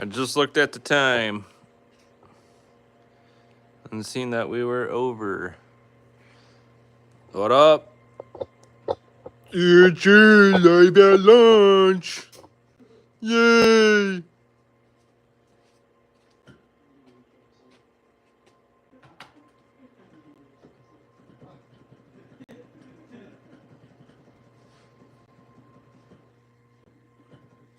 I just looked at the time and seen that we were over. What up? It's live at lunch. Yay!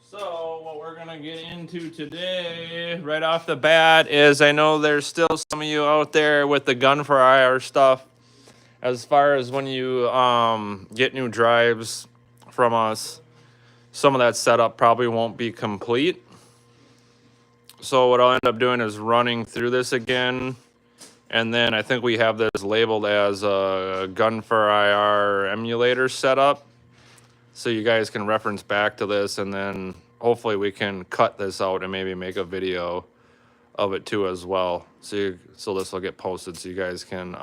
So what we're gonna get into today, right off the bat, is I know there's still some of you out there with the gun for IR stuff. As far as when you get new drives from us, some of that setup probably won't be complete. So what I'll end up doing is running through this again, and then I think we have this labeled as a gun for IR emulator setup. So you guys can reference back to this, and then hopefully we can cut this out and maybe make a video of it too as well. So this will get posted so you guys can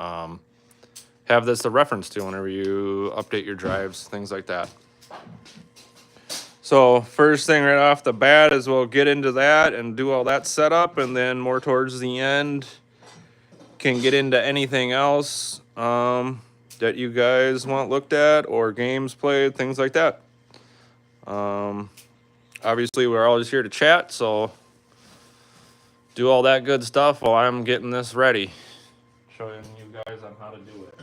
have this a reference to whenever you update your drives, things like that. So first thing right off the bat is we'll get into that and do all that setup, and then more towards the end can get into anything else that you guys want looked at or games played, things like that. Obviously we're always here to chat, so do all that good stuff while I'm getting this ready, showing you guys on how to do it.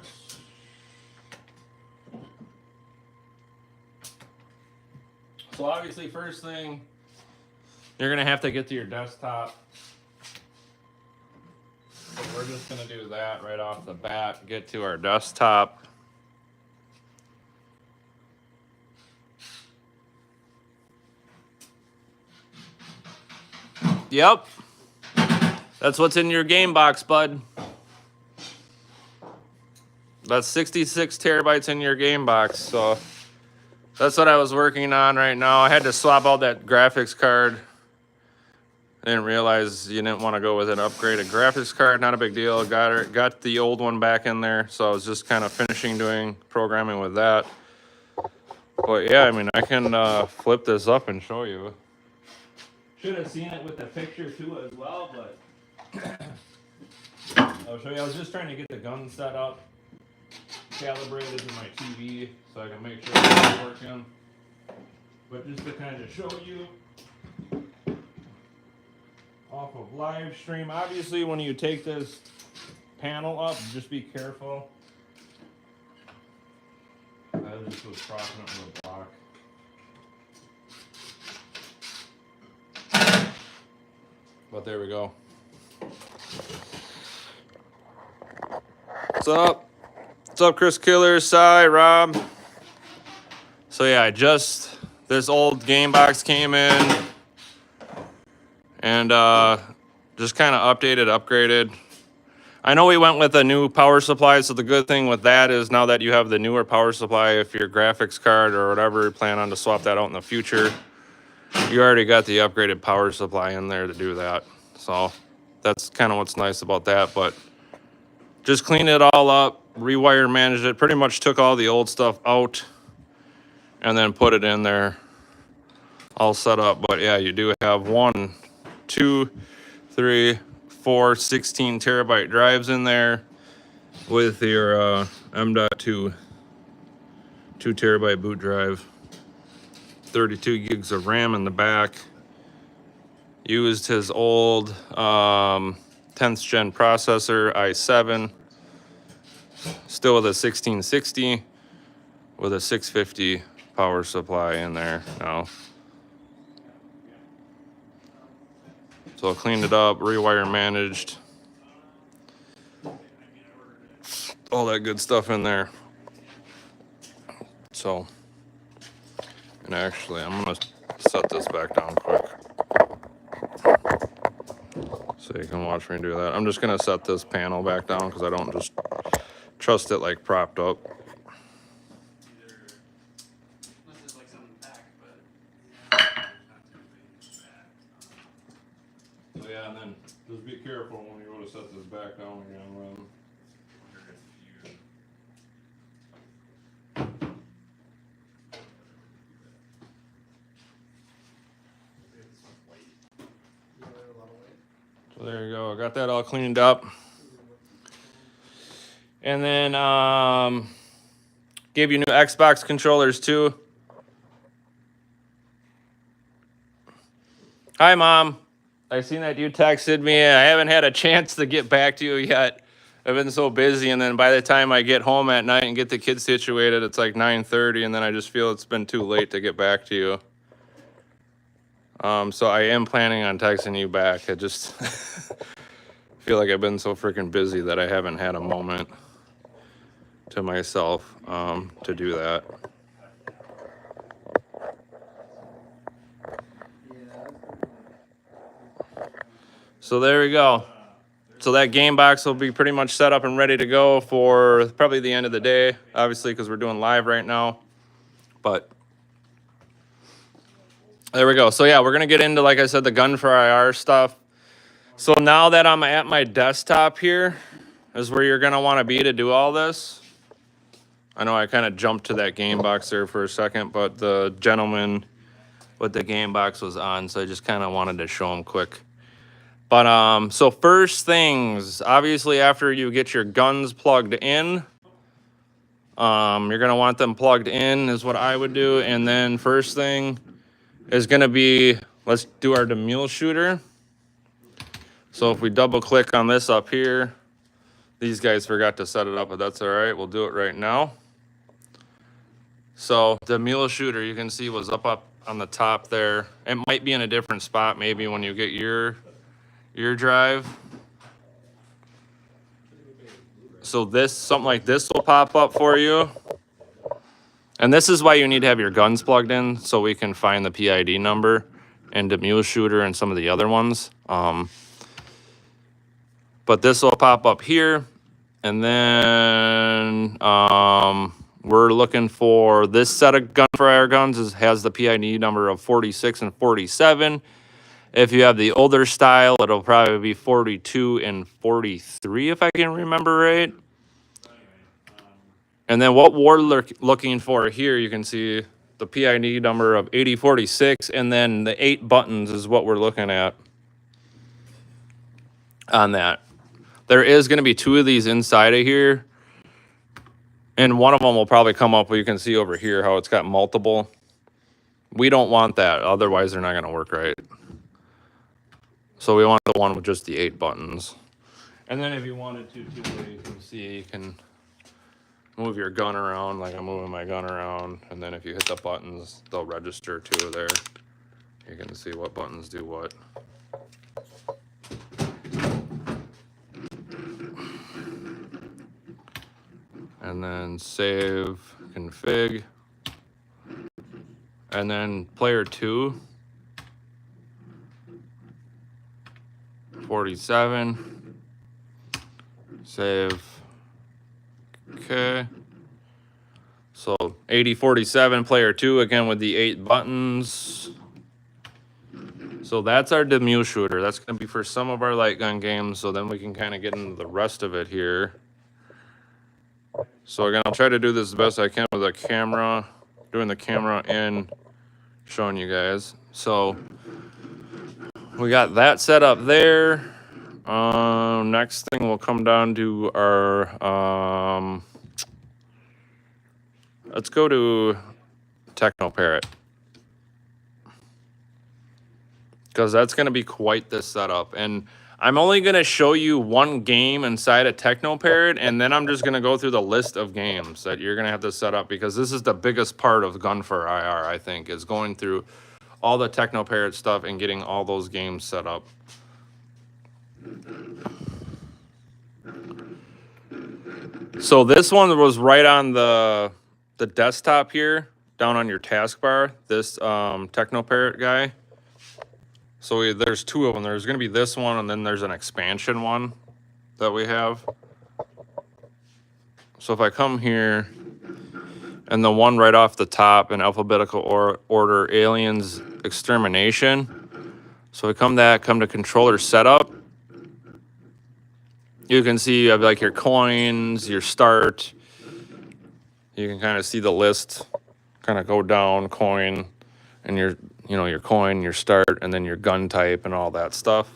So obviously first thing, you're gonna have to get to your desktop. So we're just gonna do that right off the bat, get to our desktop. Yep, that's what's in your game box, bud. That's 66 terabytes in your game box, so that's what I was working on right now. I had to swap out that graphics card. I didn't realize you didn't want to go with an upgraded graphics card. Not a big deal. Got the old one back in there, so I was just kind of finishing doing programming with that. But yeah, I mean, I can flip this up and show you. Should have seen it with the picture too as well, but I'll show you. I was just trying to get the gun set up, calibrated to my TV, so I can make sure it's working. But just to kind of show you off of live stream, obviously when you take this panel up, just be careful. I just was crossing it with a block. But there we go. What's up? What's up, Chris Killer, Cy, Rob? So yeah, this old game box came in and just kind of upgraded. I know we went with a new power supply, so the good thing with that is now that you have the newer power supply, if your graphics card or whatever, you plan on to swap that out in the future, you already got the upgraded power supply in there to do that. So that's kind of what's nice about that. But just cleaned it all up, rewire managed it, pretty much took all the old stuff out and then put it in there all set up. But yeah, you do have 1, 2, 3, 4, 16 terabyte drives in there with your M.2 2 terabyte boot drive. 32 gigs of RAM in the back. Used his old 10th gen processor, i7. Still with a 1660 with a 650 power supply in there now. So I cleaned it up, rewire managed. All that good stuff in there. So, and actually, I'm gonna set this back down quick so you can watch me do that. I'm just gonna set this panel back down because I don't just trust it like propped up. So yeah, and then just be careful when you go to set this back down again. So there you go. I got that all cleaned up. And then gave you new Xbox controllers too. Hi, Mom. I seen that you texted me. I haven't had a chance to get back to you yet. I've been so busy, and then by the time I get home at night and get the kids situated, it's like 9:30, and then I just feel it's been too late to get back to you. So I am planning on texting you back. I just feel like I've been so freaking busy that I haven't had a moment to myself to do that. So there we go. So that game box will be pretty much set up and ready to go for probably the end of the day, obviously, because we're doing live right now. But there we go. So yeah, we're going to get into, like I said, the gun for IR stuff. So now that I'm at my desktop here is where you're going to want to be to do all this. I know I kind of jumped to that game box there for a second, but the gentleman with the game box was on, so I just kind of wanted to show him quick. But so first things, obviously after you get your guns plugged in, you're gonna want them plugged in is what I would do. And then first thing is gonna be, let's do our DemulShooter. So if we double click on this up here, these guys forgot to set it up, but that's all right. We'll do it right now. So DemulShooter, you can see was up on the top there. It might be in a different spot maybe when you get your drive. So this, something like this will pop up for you. And this is why you need to have your guns plugged in, so we can find the PID number and DemulShooter and some of the other ones. But this will pop up here. And then we're looking for this set of gun for IR guns has the PID number of 46 and 47. If you have the older style, it'll probably be 42 and 43, if I can remember right. And then what we're looking for here, you can see the PID number of 8046, and then the 8 buttons is what we're looking at on that. There is going to be 2 of these inside of here, and one of them will probably come up where you can see over here how it's got multiple. We don't want that, otherwise they're not going to work right. So we want the one with just the 8 buttons. And then if you wanted to, too, you can see you can move your gun around, like I'm moving my gun around. And then if you hit the buttons, they'll register too there. You can see what buttons do what. And then save config. And then player 2. 47, save, okay. So 8047 player 2 again with the 8 buttons. So that's our DemulShooter. That's gonna be for some of our light gun games, so then we can kind of get into the rest of it here. So again, I'll try to do this the best I can with a camera, doing the camera and showing you guys. So we got that set up there. Next thing we'll come down to our, let's go to TechnoParrot. Because that's going to be quite the setup. And I'm only going to show you one game inside of TechnoParrot, and then I'm just going to go through the list of games that you're going to have to set up, because this is the biggest part of Gun for IR, I think, is going through all the TechnoParrot stuff and getting all those games set up. So this one was right on the desktop here, down on your taskbar, this TechnoParrot guy. So there's 2 of them. There's going to be this one, and then there's an expansion one that we have. So if I come here, and the one right off the top in alphabetical order, Aliens Extermination. So we come to controller setup. You can see you have like your coins, your start. You can kind of see the list kind of go down, coin, and your coin, your start, and then your gun type and all that stuff.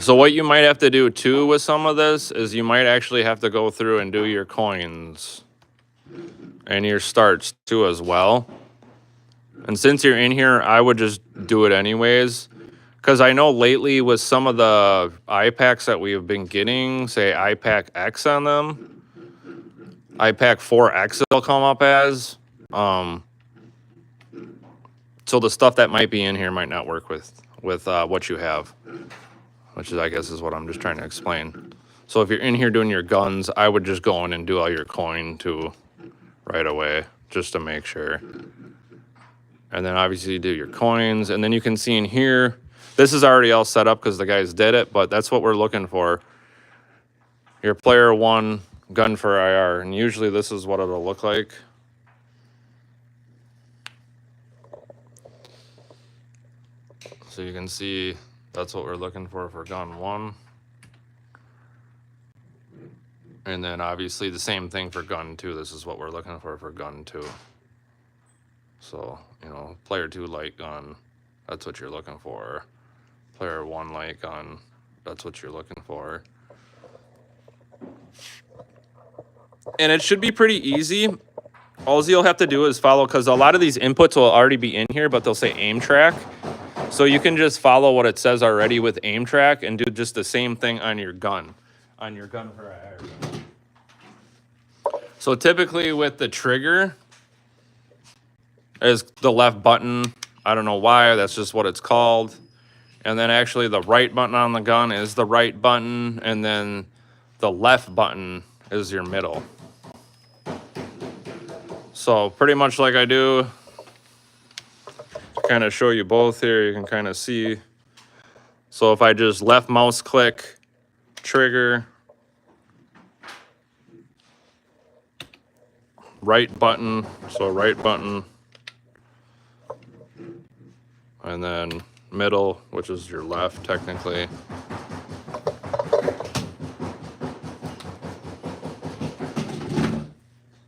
So what you might have to do too with some of this is you might actually have to go through and do your coins and your starts too as well. And since you're in here, I would just do it anyways. Because I know lately with some of the iPacks that we have been getting, say iPack X on them, iPack 4X it'll come up as. So the stuff that might be in here might not work with what you have. Which is, I guess, is what I'm just trying to explain. So if you're in here doing your guns, I would just go in and do all your coin too right away, just to make sure. And then obviously you do your coins, and then you can see in here, this is already all set up because the guys did it, but that's what we're looking for. Your player 1 gun for IR, and usually this is what it'll look like. So you can see that's what we're looking for gun 1. And then obviously the same thing for gun 2. This is what we're looking for gun 2. So, you know, player 2 light gun, that's what you're looking for. Player 1 light gun, that's what you're looking for. And it should be pretty easy. All you'll have to do is follow, because a lot of these inputs will already be in here, but they'll say aim track. So you can just follow what it says already with aim track and do just the same thing on your gun for IR. So typically with the trigger is the left button. I don't know why, that's just what it's called. And then actually the right button on the gun is the right button, and then the left button is your middle. So pretty much like I do, kind of show you both here, you can kind of see. So if I just left mouse click, trigger, right button, so right button, and then middle, which is your left technically.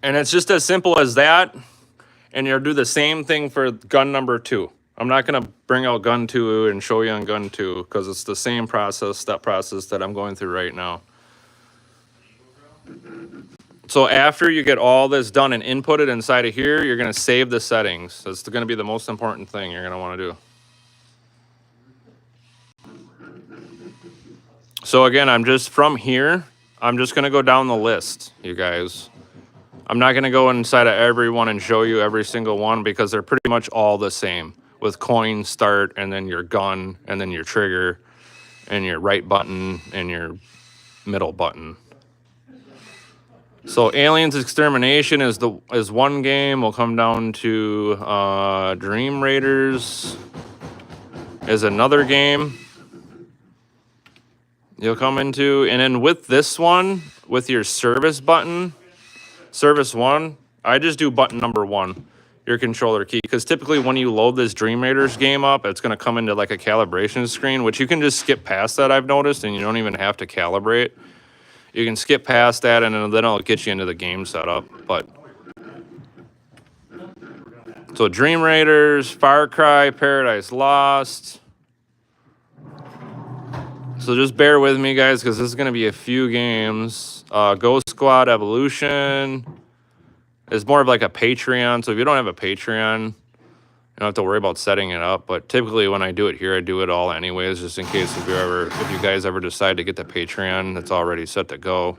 And it's just as simple as that. And you'll do the same thing for gun number 2. I'm not going to bring out gun 2 and show you on gun 2 because it's the same process, step process that I'm going through right now. So after you get all this done and inputted inside of here, you're going to save the settings. That's going to be the most important thing you're going to want to do. So again, I'm just from here, I'm just going to go down the list, you guys. I'm not going to go inside of every one and show you every single one because they're pretty much all the same with coin start and then your gun and then your trigger and your right button and your middle button. So Aliens Extermination is one game. We'll come down to Dream Raiders is another game you'll come into. And then with this one, with your service button, Service 1, I just do button number 1, your controller key. Because typically when you load this Dream Raiders game up, it's going to come into like a calibration screen, which you can just skip past that, I've noticed, and you don't even have to calibrate. You can skip past that, and then it'll get you into the game setup. But so Dream Raiders, Far Cry, Paradise Lost. So just bear with me, guys, because this is going to be a few games. Ghost Squad Evolution is more of like a Patreon. So if you don't have a Patreon, you don't have to worry about setting it up. But typically when I do it here, I do it all anyways, just in case if you guys ever decide to get the Patreon, it's already set to go.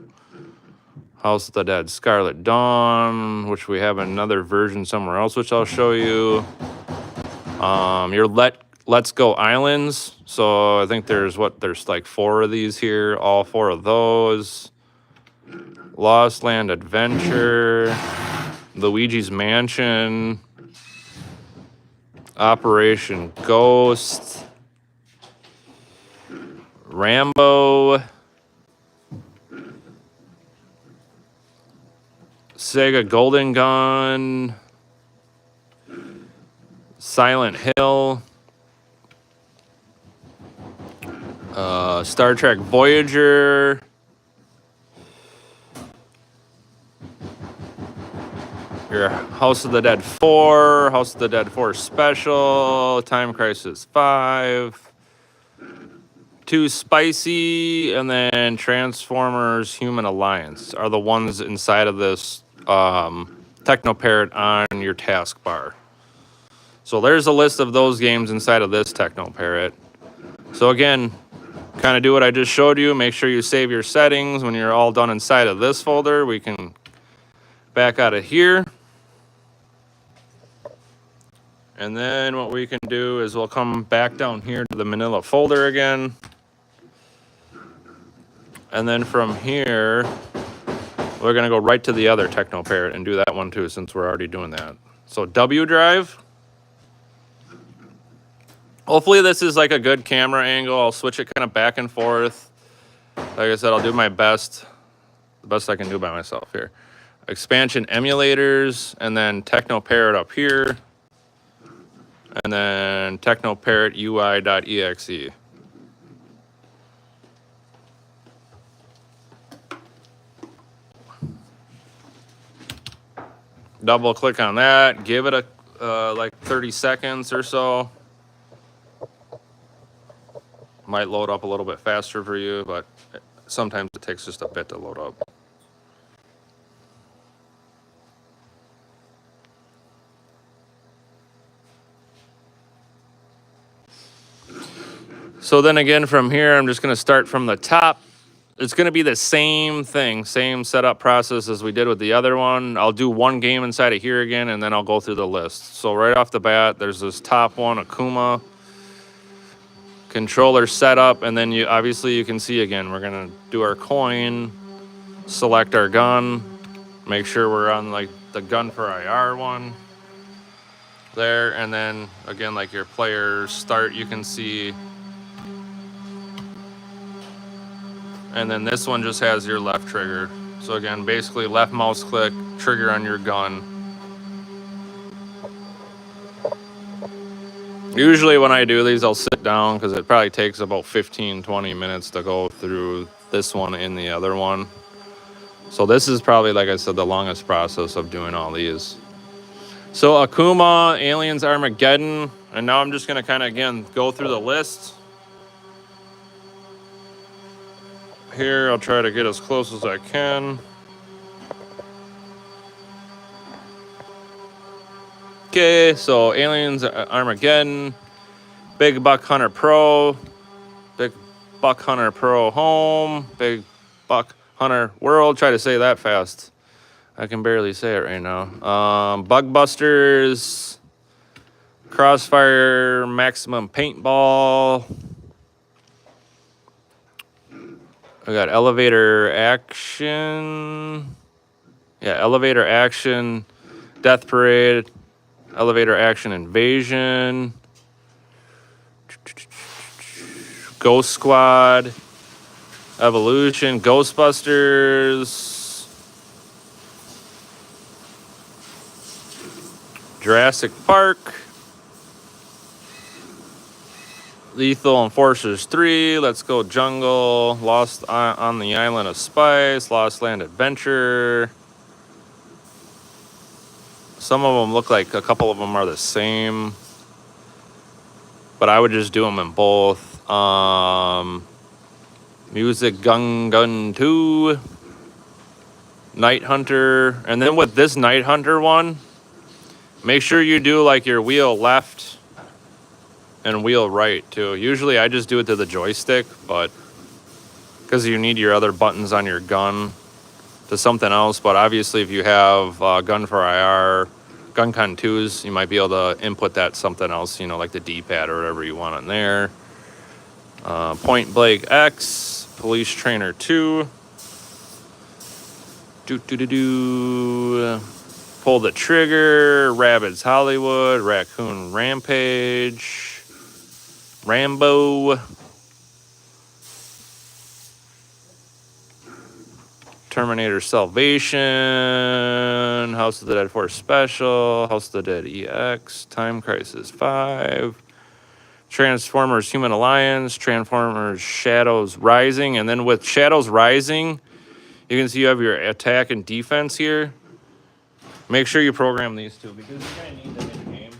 House of the Dead, Scarlet Dawn, which we have another version somewhere else, which I'll show you. Your Let's Go Islands. So I think there's like 4 of these here, all 4 of those. Lost Land Adventure, Luigi's Mansion, Operation Ghost, Rambo, Sega Golden Gun, Silent Hill, Star Trek Voyager, your House of the Dead 4, House of the Dead 4 Special, Time Crisis 5, Too Spicy, and then Transformers Human Alliance are the ones inside of this TechnoParrot on your taskbar. So there's a list of those games inside of this TechnoParrot. So again, kind of do what I just showed you. Make sure you save your settings when you're all done inside of this folder. We can back out of here. And then what we can do is we'll come back down here to the Manila folder again. And then from here, we're going to go right to the other TechnoParrot and do that one too, since we're already doing that. So W drive. Hopefully this is like a good camera angle. I'll switch it kind of back and forth. Like I said, I'll do my best. The best I can do by myself here. Expansion emulators, and then TechnoParrot up here. And then TechnoParrot UI.exe. Double click on that, give it a like 30 seconds or so. Might load up a little bit faster for you, but sometimes it takes just a bit to load up. So then again from here, I'm just going to start from the top. It's going to be the same thing, same setup process as we did with the other one. I'll do one game inside of here again, and then I'll go through the list. So right off the bat, there's this top one, Akuma. Controller setup, and then obviously you can see again, we're going to do our coin, select our gun, make sure we're on like the gun for IR one there, and then again, like your player start, you can see. And then this one just has your left trigger. So again, basically left mouse click, trigger on your gun. Usually when I do these, I'll sit down because it probably takes about 15-20 minutes to go through this one and the other one. So this is probably, like I said, the longest process of doing all these. So Akuma, Aliens Armageddon, and now I'm just going to kind of, again, go through the list. Here, I'll try to get as close as I can. Okay, so Aliens Armageddon, Big Buck Hunter Pro, Big Buck Hunter Pro Home, Big Buck Hunter World. Try to say that fast. I can barely say it right now. Bug Busters, Crossfire, Maximum Paintball. We got Elevator Action. Yeah, Elevator Action, Death Parade, Elevator Action Invasion, Ghost Squad, Evolution, Ghostbusters, Jurassic Park, Lethal Enforcers 3, Let's Go Jungle, Lost on the Island of Spice, Lost Land Adventure. Some of them look like a couple of them are the same, but I would just do them in both. Music Gun 2, Night Hunter, and then with this Night Hunter one, make sure you do like your wheel left and wheel right too. Usually I just do it to the joystick, but because you need your other buttons on your gun to something else. But obviously if you have gun for IR, gun con 2s, you might be able to input that something else, you know, like the D-pad or whatever you want on there. Point Blank X, Police Trainer 2. Pull the Trigger, Rabbids Hollywood, Raccoon Rampage, Rambo, Terminator Salvation, House of the Dead 4 Special, House of the Dead EX, Time Crisis 5, Transformers Human Alliance, Transformers Shadows Rising, and then with Shadows Rising, you can see you have your attack and defense here. Make sure you program these two because you're going to need them in the game.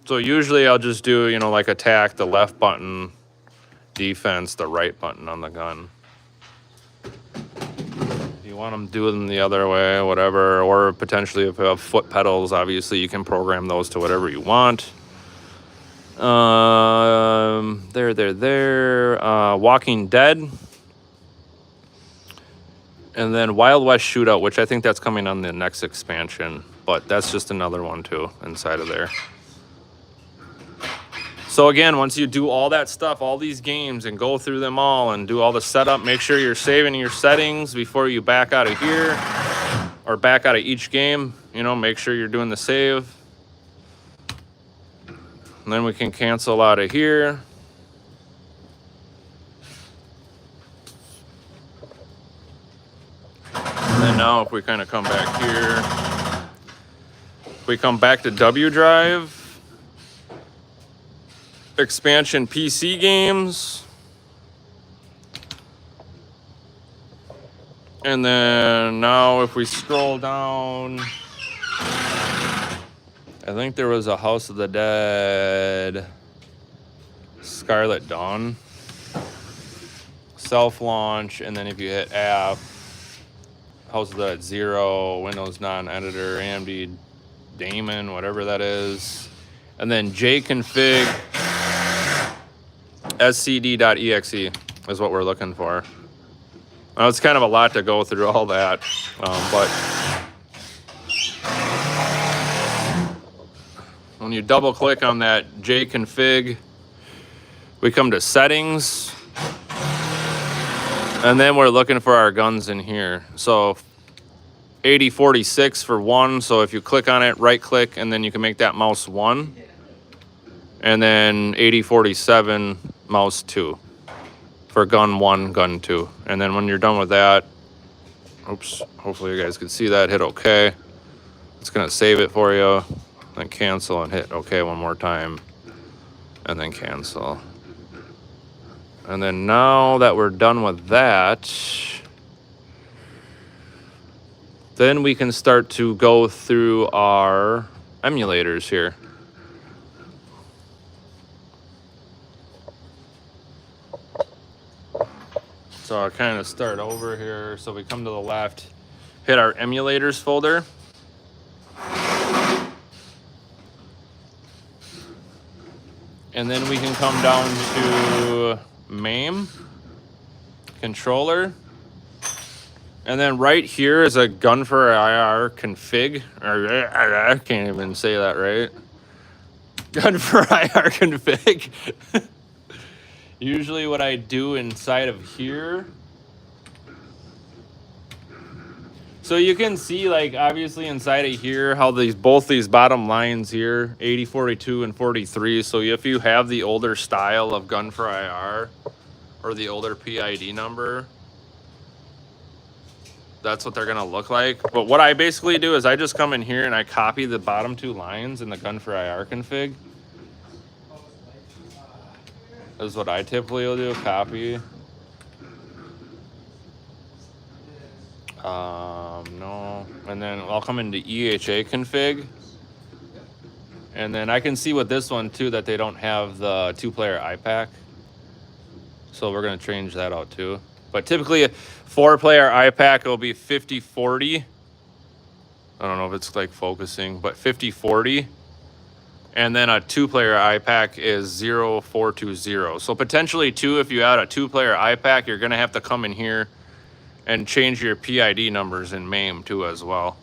So usually I'll just do, you know, like attack, the left button, defense, the right button on the gun. If you want them doing the other way, whatever, or potentially if you have foot pedals, obviously you can program those to whatever you want. Walking Dead. And then Wild West Shootout, which I think that's coming on the next expansion, but that's just another one too inside of there. So again, once you do all that stuff, all these games, and go through them all and do all the setup, make sure you're saving your settings before you back out of here or back out of each game. You know, make sure you're doing the save. And then we can cancel out of here. And then now if we kind of come back here, if we come back to W drive, expansion PC games, and then now if we scroll down, I think there was a House of the Dead Scarlet Dawn self-launch, and then if you hit app, House of the Dead 0, Windows non-editor, AMD daemon, whatever that is, and then jconfig scd.exe is what we're looking for. Now, it's kind of a lot to go through all that, but when you double click on that jconfig, we come to settings, and then we're looking for our guns in here. So 8046 for 1, so if you click on it, right click, and then you can make that mouse 1, and then 8047 mouse 2 for gun 1, gun 2. And then when you're done with that, oops, hopefully you guys can see that, hit OK. It's gonna save it for you, then cancel and hit OK one more time, and then cancel. And then now that we're done with that, then we can start to go through our emulators here. So I'll kind of start over here. So we come to the left, hit our emulators folder. And then we can come down to Mame, controller. And then right here is a gun for IR config. I can't even say that right. Gun for IR config. Usually what I do inside of here. So you can see, like, obviously inside of here how both these bottom lines here, 80, 42, and 43. So if you have the older style of gun for IR or the older PID number, that's what they're gonna look like. But what I basically do is I just come in here and I copy the bottom 2 lines in the gun for IR config. This is what I typically will do, copy. No, and then I'll come into EHA config. And then I can see with this one too that they don't have the 2-player IPAC. So we're gonna change that out too. But typically a 4-player IPAC will be 50-40. I don't know if it's like focusing, but 50-40. And then a 2-player IPAC is 0-420. So potentially too, if you add a 2-player IPAC, you're gonna have to come in here and change your PID numbers in Mame too as well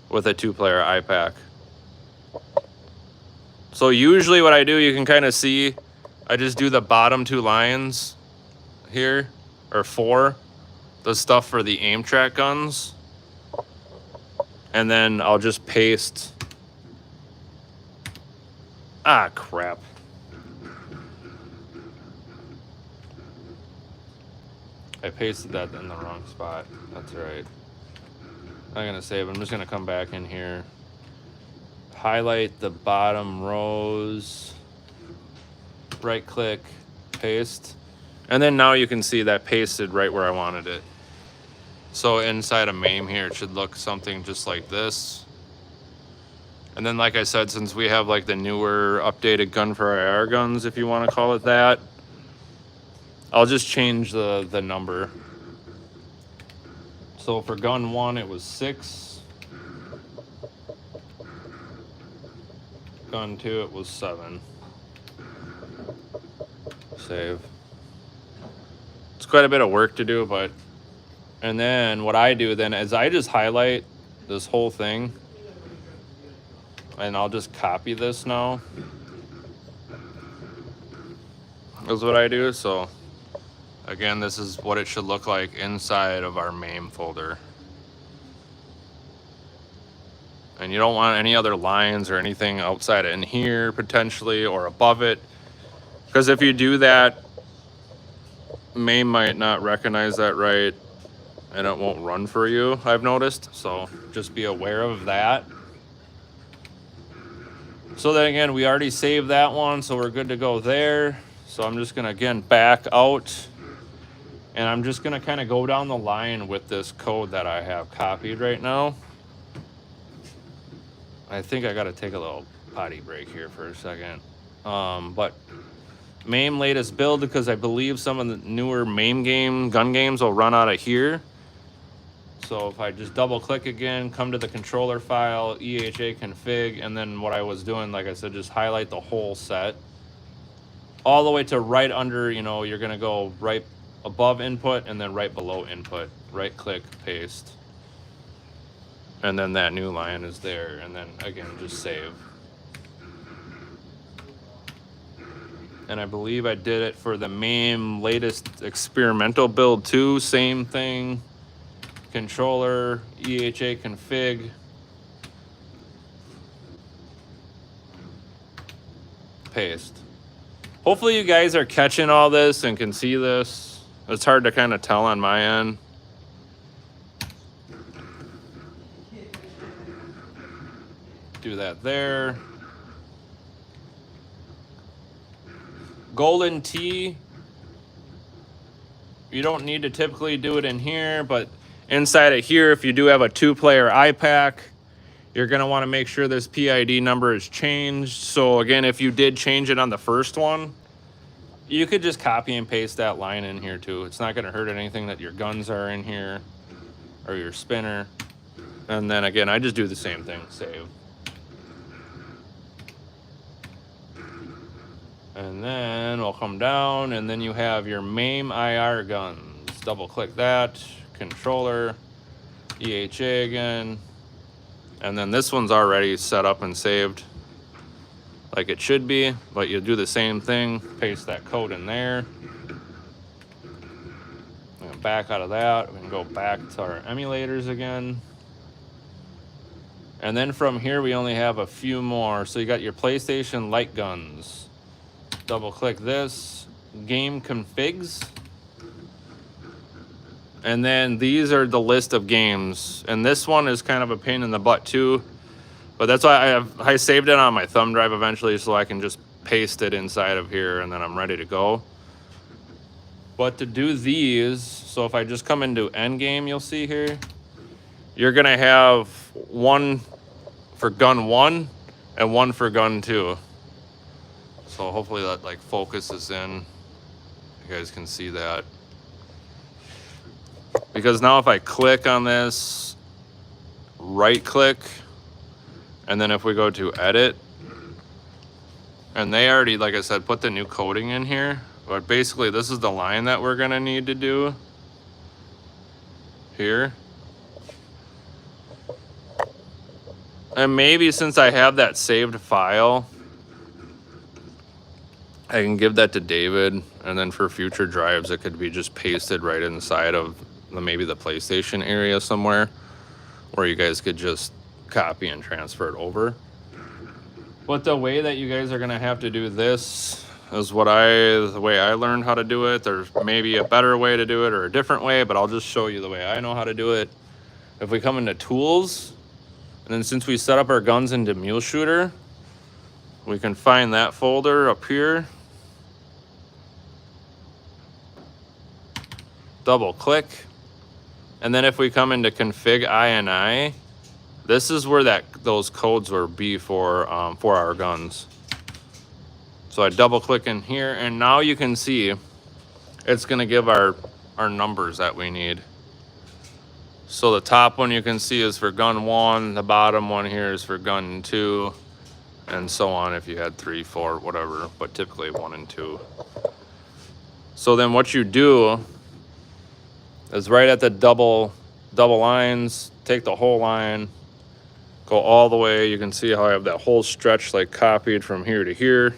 with a 2-player IPAC. So usually what I do, you can kind of see, I just do the bottom 2 lines here, or 4, the stuff for the aim track guns. And then I'll just paste, crap. I pasted that in the wrong spot. That's right. I'm gonna save. I'm just gonna come back in here, highlight the bottom rows, right click, paste, and then now you can see that pasted right where I wanted it. So inside of Mame here, it should look something just like this. And then, like I said, since we have like the newer updated gun for IR guns, if you want to call it that, I'll just change the number. So for gun 1, it was 6. Gun 2, it was 7. Save. It's quite a bit of work to do, but... And then what I do then is I just highlight this whole thing. And I'll just copy this now. That's what I do. So, again, this is what it should look like inside of our Mame folder. And you don't want any other lines or anything outside in here, potentially, or above it. Because if you do that, Mame might not recognize that right, and it won't run for you, I've noticed. So just be aware of that. So then again, we already saved that one, so we're good to go there. So I'm just gonna, again, back out. And I'm just gonna kind of go down the line with this code that I have copied right now. I think I gotta take a little potty break here for a second. But Mame latest build, because I believe some of the newer Mame gun games will run out of here. So if I just double click again, come to the controller file, EHA config, and then what I was doing, like I said, just highlight the whole set. All the way to right under, you know, you're gonna go right above input and then right below input. Right click, paste. And then that new line is there, and then again, just save. And I believe I did it for the Mame latest experimental build too, same thing. Controller, EHA config. Paste. Hopefully you guys are catching all this and can see this. It's hard to kind of tell on my end. Do that there. Golden T. You don't need to typically do it in here, but inside of here, if you do have a 2-player iPack, you're going to want to make sure this PID number is changed. So again, if you did change it on the first one, you could just copy and paste that line in here too. It's not going to hurt anything that your guns are in here or your spinner. And then again, I just do the same thing, save. And then we'll come down, and then you have your Mame IR guns. Double click that, controller, EHA again. And then this one's already set up and saved like it should be, but you'll do the same thing, paste that code in there. And back out of that, we can go back to our emulators again. And then from here, we only have a few more. So you got your PlayStation light guns. Double click this, game configs. And then these are the list of games. And this one is kind of a pain in the butt too. But that's why I saved it on my thumb drive eventually, so I can just paste it inside of here and then I'm ready to go. But to do these, so if I just come into endgame, you'll see here, you're gonna have one for gun 1 and one for gun 2. So hopefully that like focuses in. You guys can see that. Because now if I click on this, right click, and then if we go to edit, and they already, like I said, put the new coding in here. But basically this is the line that we're gonna need to do here. And maybe since I have that saved file, I can give that to David, and then for future drives, it could be just pasted right inside of maybe the PlayStation area somewhere, where you guys could just copy and transfer it over. But the way that you guys are gonna have to do this is the way I learned how to do it. There's maybe a better way to do it or a different way, but I'll just show you the way I know how to do it. If we come into tools, and then since we set up our guns in DemulShooter, we can find that folder up here. Double click. And then if we come into config INI, this is where those codes will be for our guns. So I double click in here, and now you can see it's going to give our numbers that we need. So the top one you can see is for gun 1, the bottom one here is for gun 2, and so on if you had 3, 4, whatever, but typically 1 and 2. So then what you do is right at the double lines, take the whole line, go all the way. You can see how I have that whole stretch like copied from here to here.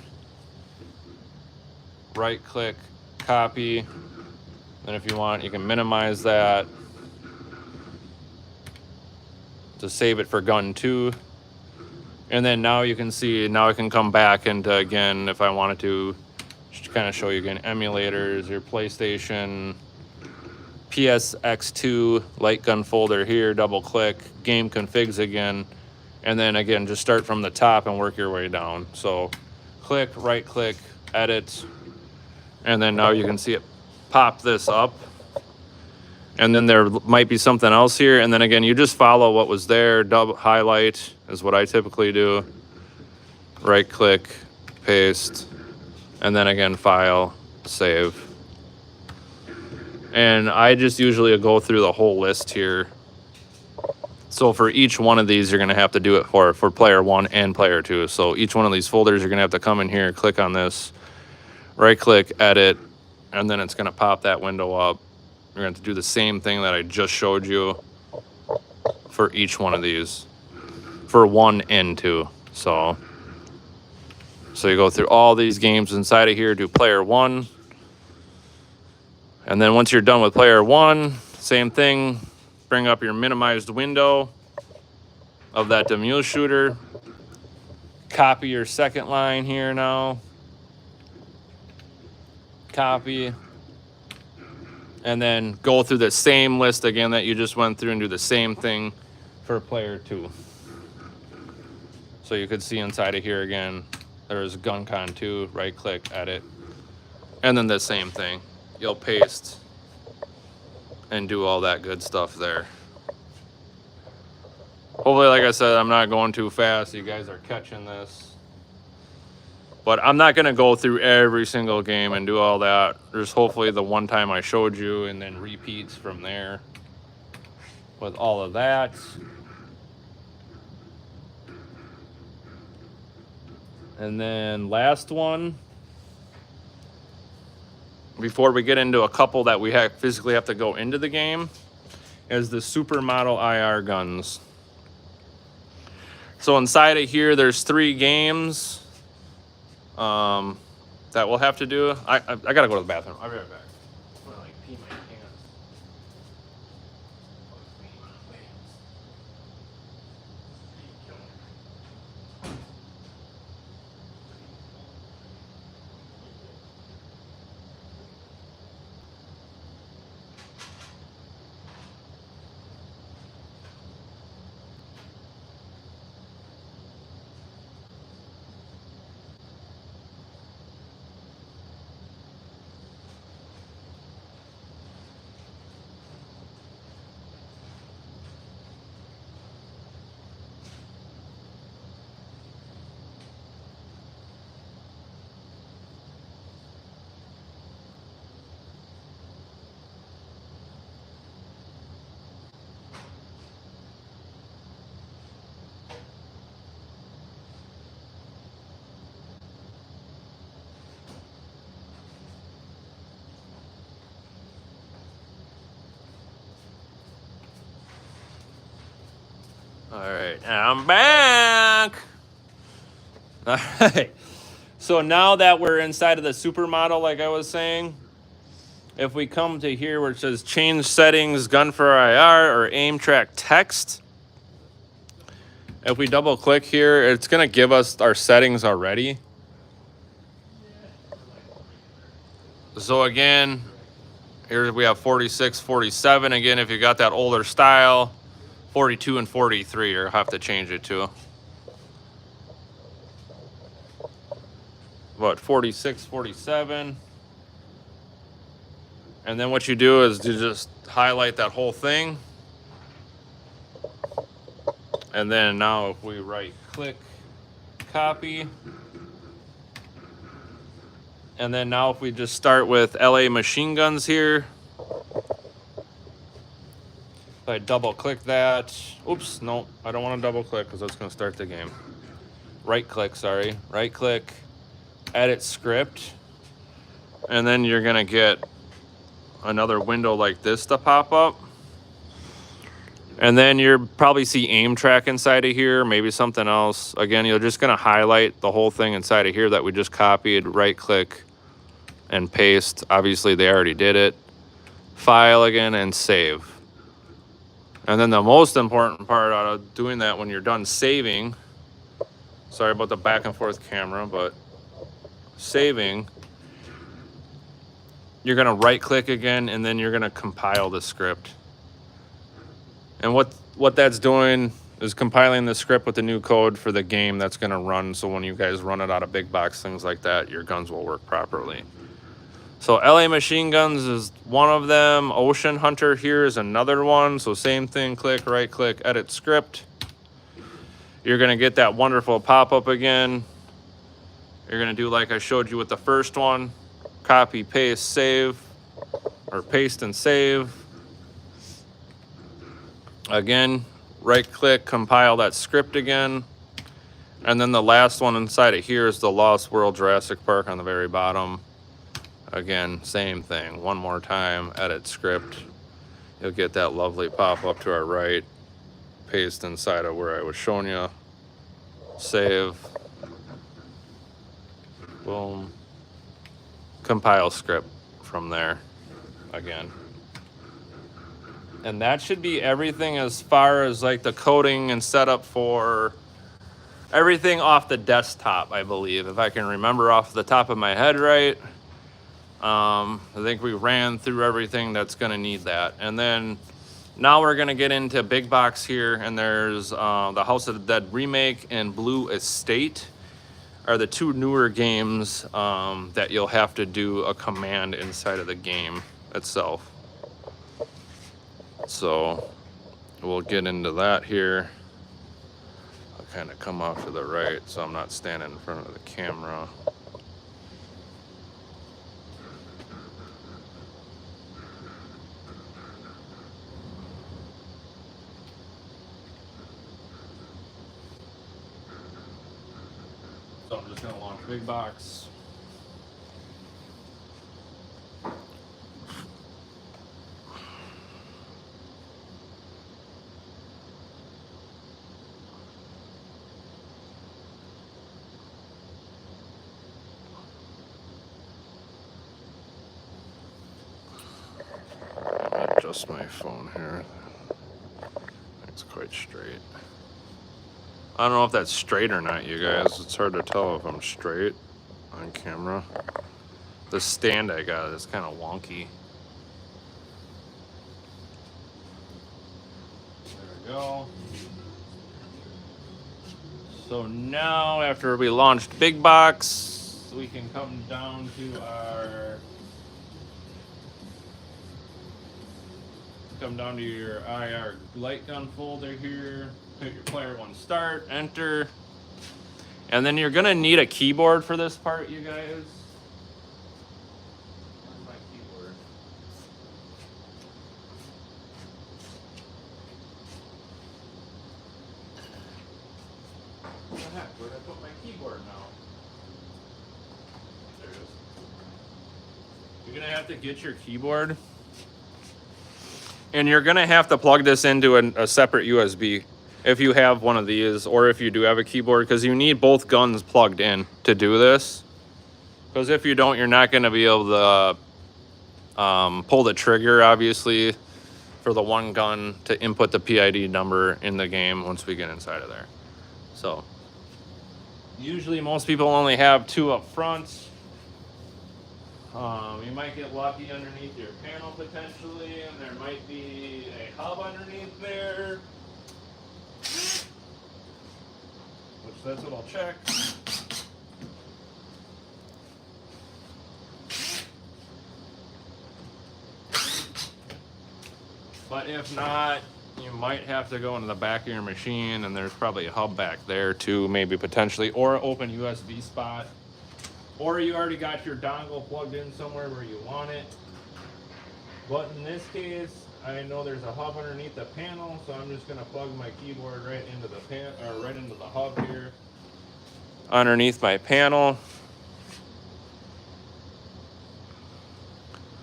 Right click, copy. Then if you want, you can minimize that to save it for gun 2. And then now you can see, now I can come back into, again, if I wanted to, just kind of show you again, emulators, your PlayStation, PSX2 light gun folder here, double click, game configs again, and then again, just start from the top and work your way down. So click, right click, edit, and then now you can see it pop this up. And then there might be something else here. And then again, you just follow what was there. Double highlight is what I typically do. Right click, paste, and then again, file, save. And I just usually go through the whole list here. So for each one of these, you're gonna have to do it for player 1 and player 2. So each one of these folders, you're gonna have to come in here, click on this, right click, edit, and then it's gonna pop that window up. You're going to have to do the same thing that I just showed you for each one of these, for 1 and 2. So you go through all these games inside of here, do player 1. And then once you're done with player 1, same thing, bring up your minimized window of that DemulShooter. Copy your second line here now. Copy. And then go through the same list again that you just went through and do the same thing for player 2. So you could see inside of here again, there's GunCon 2, right click, edit. And then the same thing. You'll paste and do all that good stuff there. Hopefully, like I said, I'm not going too fast. You guys are catching this. But I'm not going to go through every single game and do all that. There's hopefully the one time I showed you and then repeats from there with all of that. And then last one, before we get into a couple that we physically have to go into the game, is the Supermodel IR guns. So inside of here, there's 3 games that we'll have to do. I gotta go to the bathroom. I'll be right back. I'm gonna like pee my pants. All right, I'm back. All right. So now that we're inside of the Supermodel, like I was saying, if we come to here where it says change settings, gun for IR, or aim track text, if we double click here, it's gonna give us our settings already. So again, here we have 46, 47. Again, if you got that older style, 42 and 43, you'll have to change it to. What, 46, 47. And then what you do is you just highlight that whole thing. And then now if we right click, copy. And then now if we just start with LA machine guns here. If I double click that, oops, no, I don't want to double click because that's going to start the game. Right click, sorry, right click, edit script. And then you're going to get another window like this to pop up. And then you'll probably see aim track inside of here, maybe something else. Again, you're just gonna highlight the whole thing inside of here that we just copied, right click and paste. Obviously they already did it. File again and save. And then the most important part out of doing that when you're done saving, sorry about the back and forth camera, but saving, you're gonna right click again and then you're gonna compile the script. And what that's doing is compiling the script with the new code for the game that's going to run. So when you guys run it out of big box, things like that, your guns will work properly. So LA Machine Guns is one of them. Ocean Hunter here is another one. So same thing, click, right click, edit script. You're going to get that wonderful pop-up again. You're going to do like I showed you with the first one. Copy, paste, save, or paste and save. Again, right click, compile that script again. And then the last one inside of here is the Lost World Jurassic Park on the very bottom. Again, same thing. One more time, edit script. You'll get that lovely pop up to our right. Paste inside of where I was showing you. Save. Boom. Compile script from there again. And that should be everything as far as like the coding and setup for everything off the desktop, I believe, if I can remember off the top of my head right. I think we ran through everything that's going to need that. And then now we're going to get into big box here, and there's the House of the Dead remake and Blue Estate are the two newer games that you'll have to do a command inside of the game itself. So we'll get into that here. I'll kind of come off to the right so I'm not standing in front of the camera. So I'm just going to launch big box. Adjust my phone here. It's quite straight. I don't know if that's straight or not, you guys. It's hard to tell if I'm straight on camera. The stand I got is kind of wonky. There we go. So now, after we launched Big Box, we can come down to our... Come down to your IR light gun folder here. Hit your player one start, enter. And then you're gonna need a keyboard for this part, you guys. Where's my keyboard? What the heck? Where'd I put my keyboard now? There it is. You're gonna have to get your keyboard. And you're gonna have to plug this into a separate USB if you have one of these, or if you do have a keyboard, because you need both guns plugged in to do this. Because if you don't, you're not gonna be able to pull the trigger, obviously, for the one gun to input the PID number in the game once we get inside of there. So, usually most people only have two up front. You might get lucky underneath your panel potentially, and there might be a hub underneath there. Which that's what I'll check. But if not, you might have to go into the back of your machine, and there's probably a hub back there too, maybe potentially, or an open USB spot. or you already got your dongle plugged in somewhere where you want it. But in this case, I know there's a hub underneath the panel, so I'm just gonna plug my keyboard right into the right into the hub here, underneath my panel.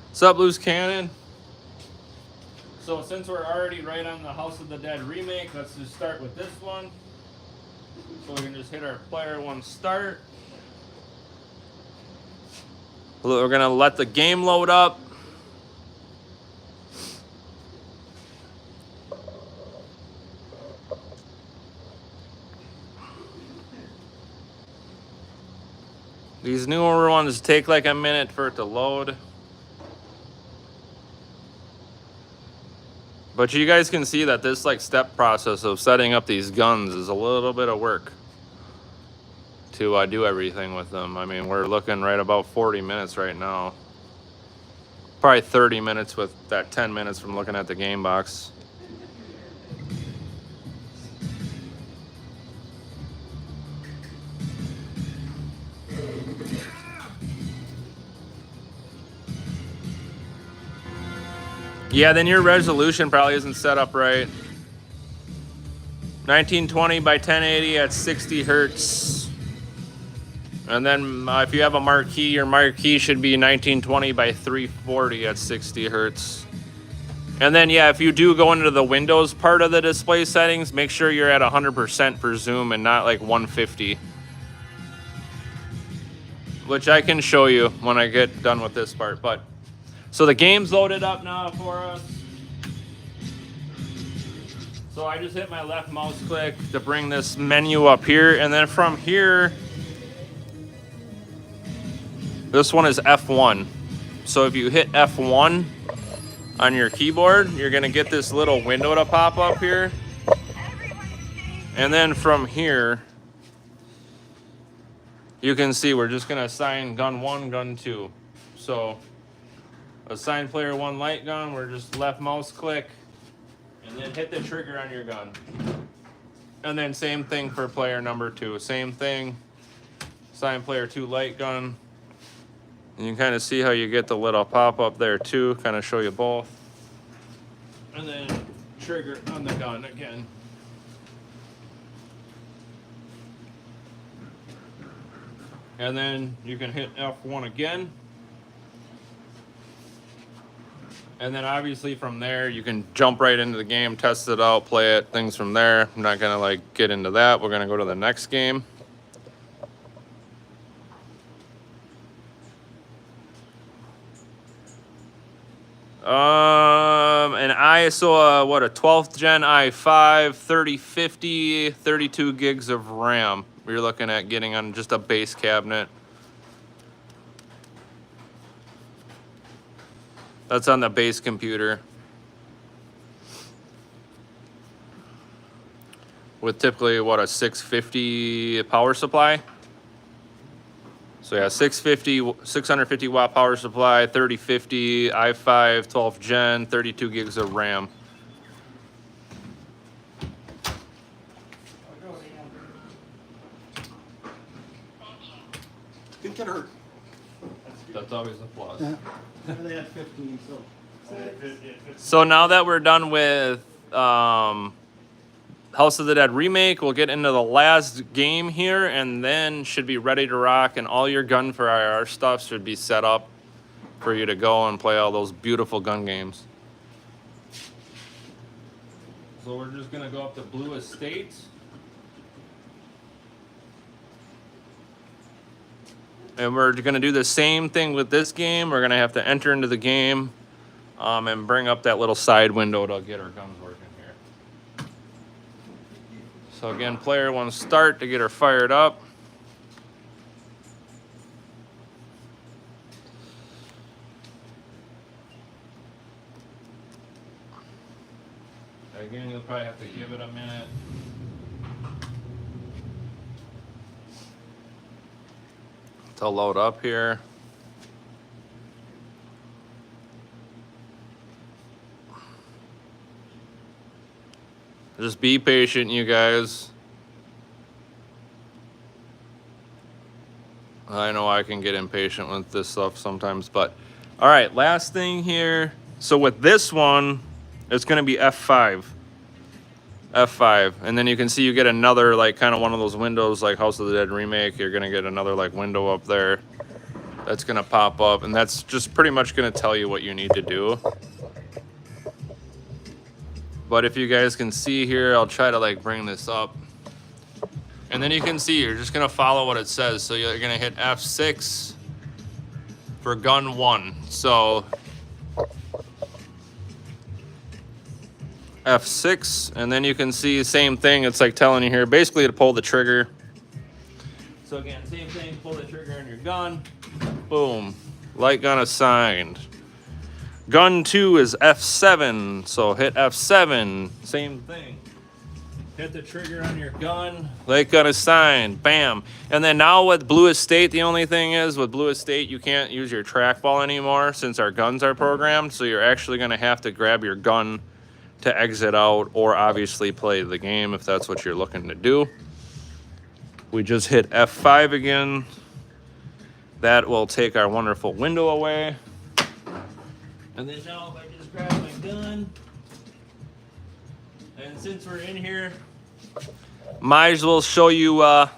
What's up, Loose Cannon? So since we're already right on the House of the Dead remake, let's just start with this one. So we can just hit our player one start. We're gonna let the game load up. These newer ones take like a minute for it to load. But you guys can see that this like step process of setting up these guns is a little bit of work to do everything with them. I mean, we're looking right about 40 minutes right now. Probably 30 minutes with that 10 minutes from looking at the game box. Yeah, then your resolution probably isn't set up right. 1920 by 1080 at 60 hertz. And then if you have a marquee, your marquee should be 1920 by 340 at 60 hertz. And then, yeah, if you do go into the Windows part of the display settings, make sure you're at 100% for zoom and not like 150. Which I can show you when I get done with this part. But so the game's loaded up now for us. So I just hit my left mouse click to bring this menu up here. And then from here, this one is F1. So if you hit F1 on your keyboard, you're gonna get this little window to pop up here. And then from here, you can see we're just gonna assign gun 1, gun 2. So assign player 1 light gun, we're just left mouse click and then hit the trigger on your gun. And then same thing for player number 2. Same thing, assign player 2 light gun. And you can kind of see how you get the little pop up there too, kind of show you both. And then trigger on the gun again. And then you can hit F1 again. And then obviously from there, you can jump right into the game, test it out, play it, things from there. I'm not gonna like get into that. We're gonna go to the next game. An ISO, what, a 12th gen i5, 3050, 32 gigs of RAM. We're looking at getting on just a base cabinet. That's on the base computer. With typically, what, a 650 power supply? So yeah, 650 watt power supply, 3050, i5, 12th gen, 32 gigs of RAM. Didn't get hurt. That's always a plus. Yeah. They had 15, so. So now that we're done with House of the Dead remake, we'll get into the last game here and then should be ready to rock, and all your gun for IR stuff should be set up for you to go and play all those beautiful gun games. So we're just gonna go up to Blue Estates. And we're gonna do the same thing with this game. We're gonna have to enter into the game and bring up that little side window to get our guns working here. So again, player 1 start to get her fired up. Again, you'll probably have to give it a minute. To load up here. Just be patient, you guys. I know I can get impatient with this stuff sometimes, but all right, last thing here. So with this one, it's going to be F5. F5, and then you can see you get another, like, kind of one of those windows like House of the Dead Remake. You're going to get another, like, window up there that's going to pop up, and that's just pretty much going to tell you what you need to do. But if you guys can see here, I'll try to, like, bring this up. And then you can see you're just going to follow what it says. So you're going to hit F6 for gun 1. So F6, and then you can see the same thing. It's like telling you here basically to pull the trigger. So again, same thing, pull the trigger on your gun. Boom. Light gun assigned. Gun 2 is F7, so hit F7. Same thing. Hit the trigger on your gun. Light gun assigned. Bam. And then now with Blue Estate, the only thing is with Blue Estate, you can't use your trackball anymore since our guns are programmed. So you're actually going to have to grab your gun to exit out, or obviously play the game if that's what you're looking to do. We just hit F5 again. That will take our wonderful window away. And then now if I just grab my gun, and since we're in here, might as well show you a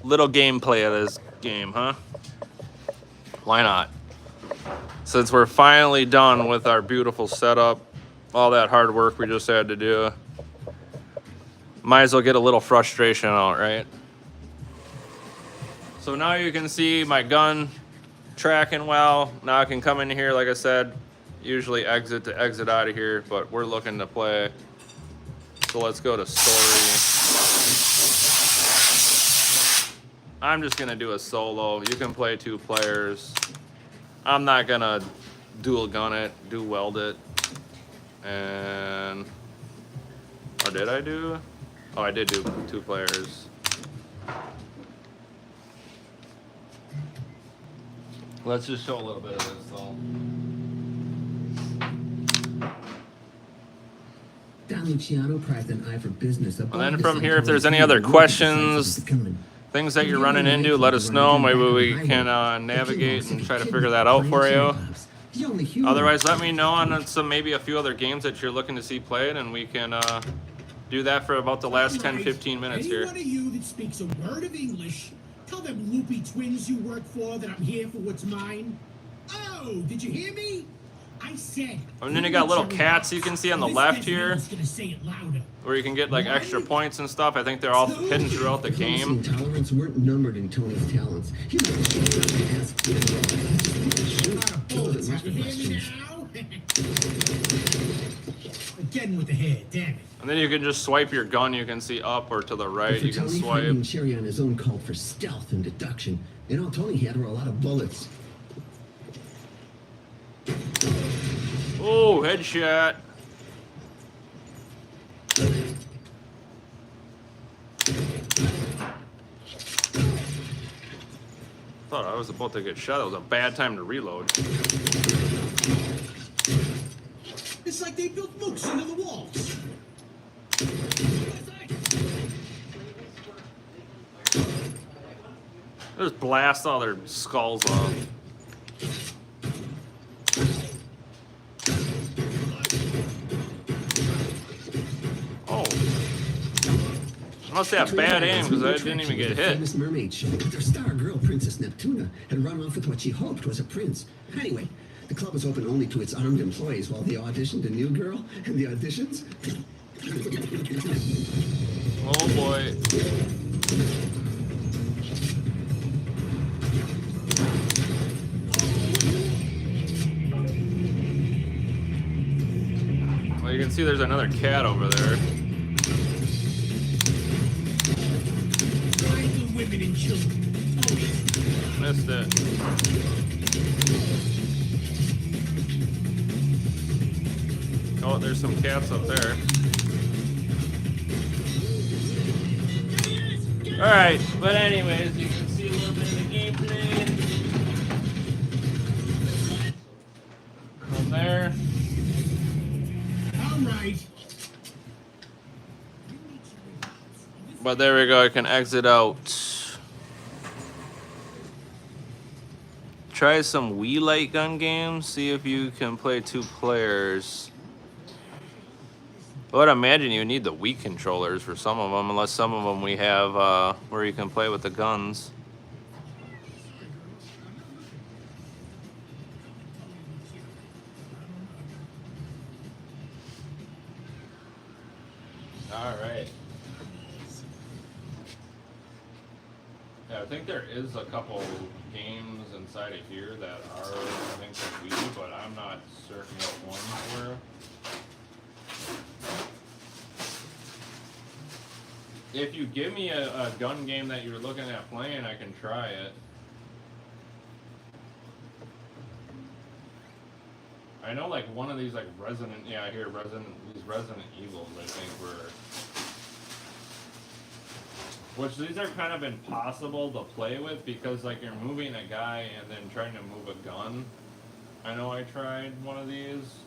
little gameplay of this game, huh? Why not? Since we're finally done with our beautiful setup, all that hard work we just had to do, might as well get a little frustration out, right? So now you can see my gun tracking well. Now I can come in here, like I said, usually exit to exit out of here, but we're looking to play. So let's go to story. I'm just gonna do a solo. You can play 2 players. I'm not gonna dual gun it, do weld it. And, or did I do? Oh, I did do 2 players. Let's just show a little bit of this though. Don Luciano prized an eye for business. And then from here, if there's any other questions, things that you're running into, let us know. Maybe we can navigate and try to figure that out for you. Otherwise, let me know on some, maybe a few other games that you're looking to see played, and we can do that for about the last 10-15 minutes here. Any one of you that speaks a word of English, tell them loopy twins you work for that I'm here for what's mine. Oh, did you hear me? I said. And then you got little cats you can see on the left here, Gonna say it louder. where you can get like extra points and stuff. I think they're all hidden throughout the game. Tolerance weren't numbered in Tony's talents. He was Have you hear me now? Again with the hair, damn it. And then you can just swipe your gun. You can see up or to the right. You can swipe. Sherry on his own called for stealth and deduction. And all Tony had were a lot of bullets. Oh, headshot. Thought I was about to get shot. That was a bad time to reload. It's like they built mooks into the walls. Just blast all their skulls off. Oh. I must have bad aim because I didn't even get hit. Famous mermaid show, but their star girl, Princess Neptuna, had run off with what she hoped was a prince. Anyway, the club was open only to its armed employees while they auditioned a new girl, and the auditions. Oh boy. Well, you can see there's another cat over there. Women and children. Missed it. Oh, there's some cats up there. Alright, but anyways, you can see a little bit of the gameplay. From there. Alright. But there we go, I can exit out. Try some Wii light gun games. See if you can play 2 players. I would imagine you need the Wii controllers for some of them, unless some of them we have where you can play with the guns. All right. Yeah, I think there is a couple games inside of here that are, I think, the Wii, but I'm not certain what ones were. If you give me a gun game that you're looking at playing, I can try it. I know like one of these like Resident, yeah, I hear these Resident Evils, I think were, which these are kind of impossible to play with because like you're moving a guy and then trying to move a gun. I know I tried one of these,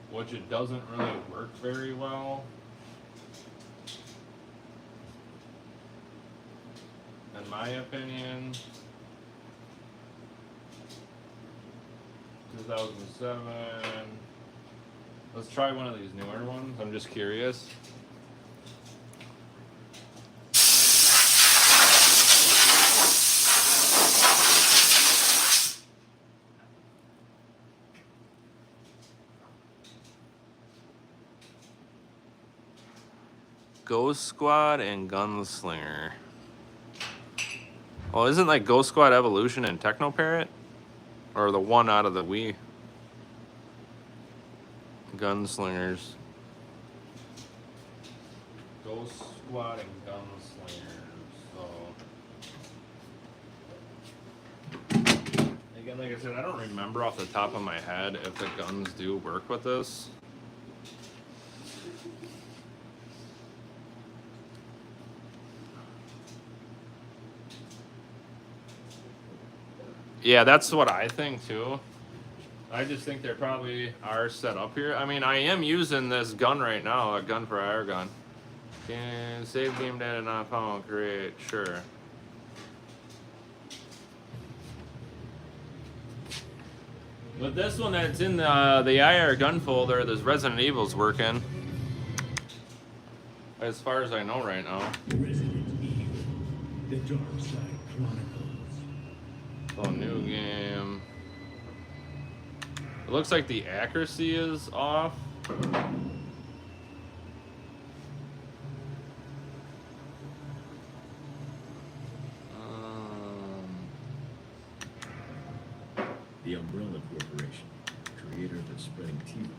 which it doesn't really work very well. In my opinion. 2007. Let's try one of these newer ones. I'm just curious. Ghost Squad and Gunslinger. Oh, isn't like Ghost Squad Evolution and TechnoParrot? Or the one out of the Wii? Gunslingers. Ghost Squad and Gunslingers. So again, like I said, I don't remember off the top of my head if the guns do work with this. Yeah, that's what I think too. I just think they probably are set up here. I mean, I am using this gun right now, a gun for air gun. Can save game data not found, create, sure. But this one that's in the IR gun folder, this Resident Evil's working. As far as I know right now. Resident Evil, the Dark Side Chronicles. Oh, new game. It looks like the accuracy is off. The Umbrella Corporation, creator of the spreading T-Rex.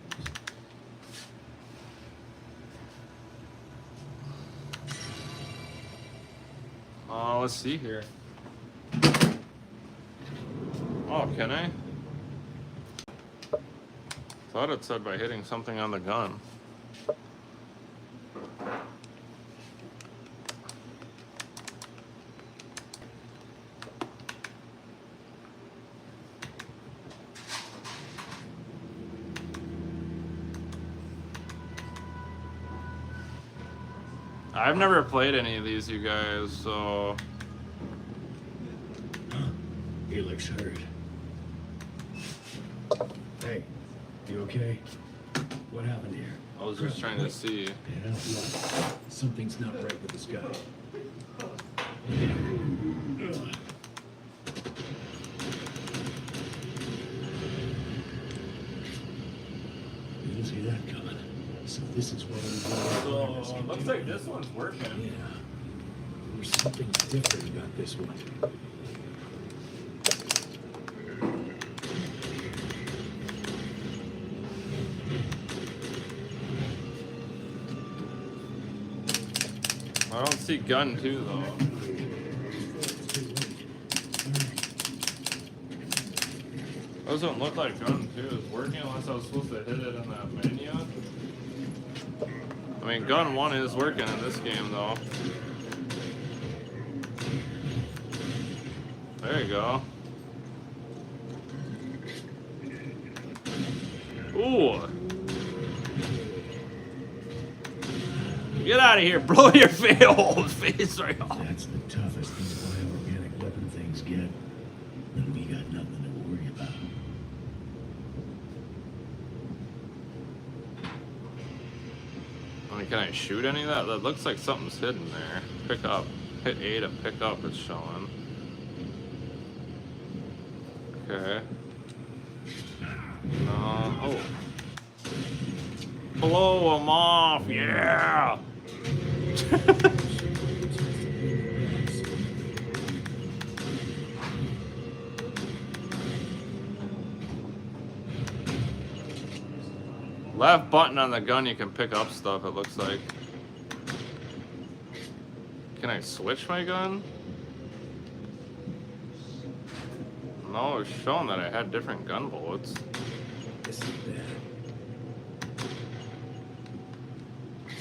Let's see here. Oh, can I? Thought it said by hitting something on the gun. I've never played any of these, you guys, so... Helix hurt. Hey, you okay? What happened here? I was just trying to see. Yeah, look. Something's not right with this guy. You didn't see that coming. So this is what I'm So, looks like this one's working. Yeah. There's something different about this one. I don't see gun 2 though. Doesn't look like gun 2 is working unless I was supposed to hit it in that menu. I mean, gun 1 is working in this game though. There you go. Ooh. Get out of here, blow your face right off. That's the toughest these bioorganic weapon things get. The Can I shoot any of that? That looks like something's hidden there. Pick up. Hit A to pick up, it's showing. Okay. No. Oh. Blow them off, yeah! Left button on the gun, you can pick up stuff, it looks like. Can I switch my gun? No, it's showing that I had different gun bullets. This is bad.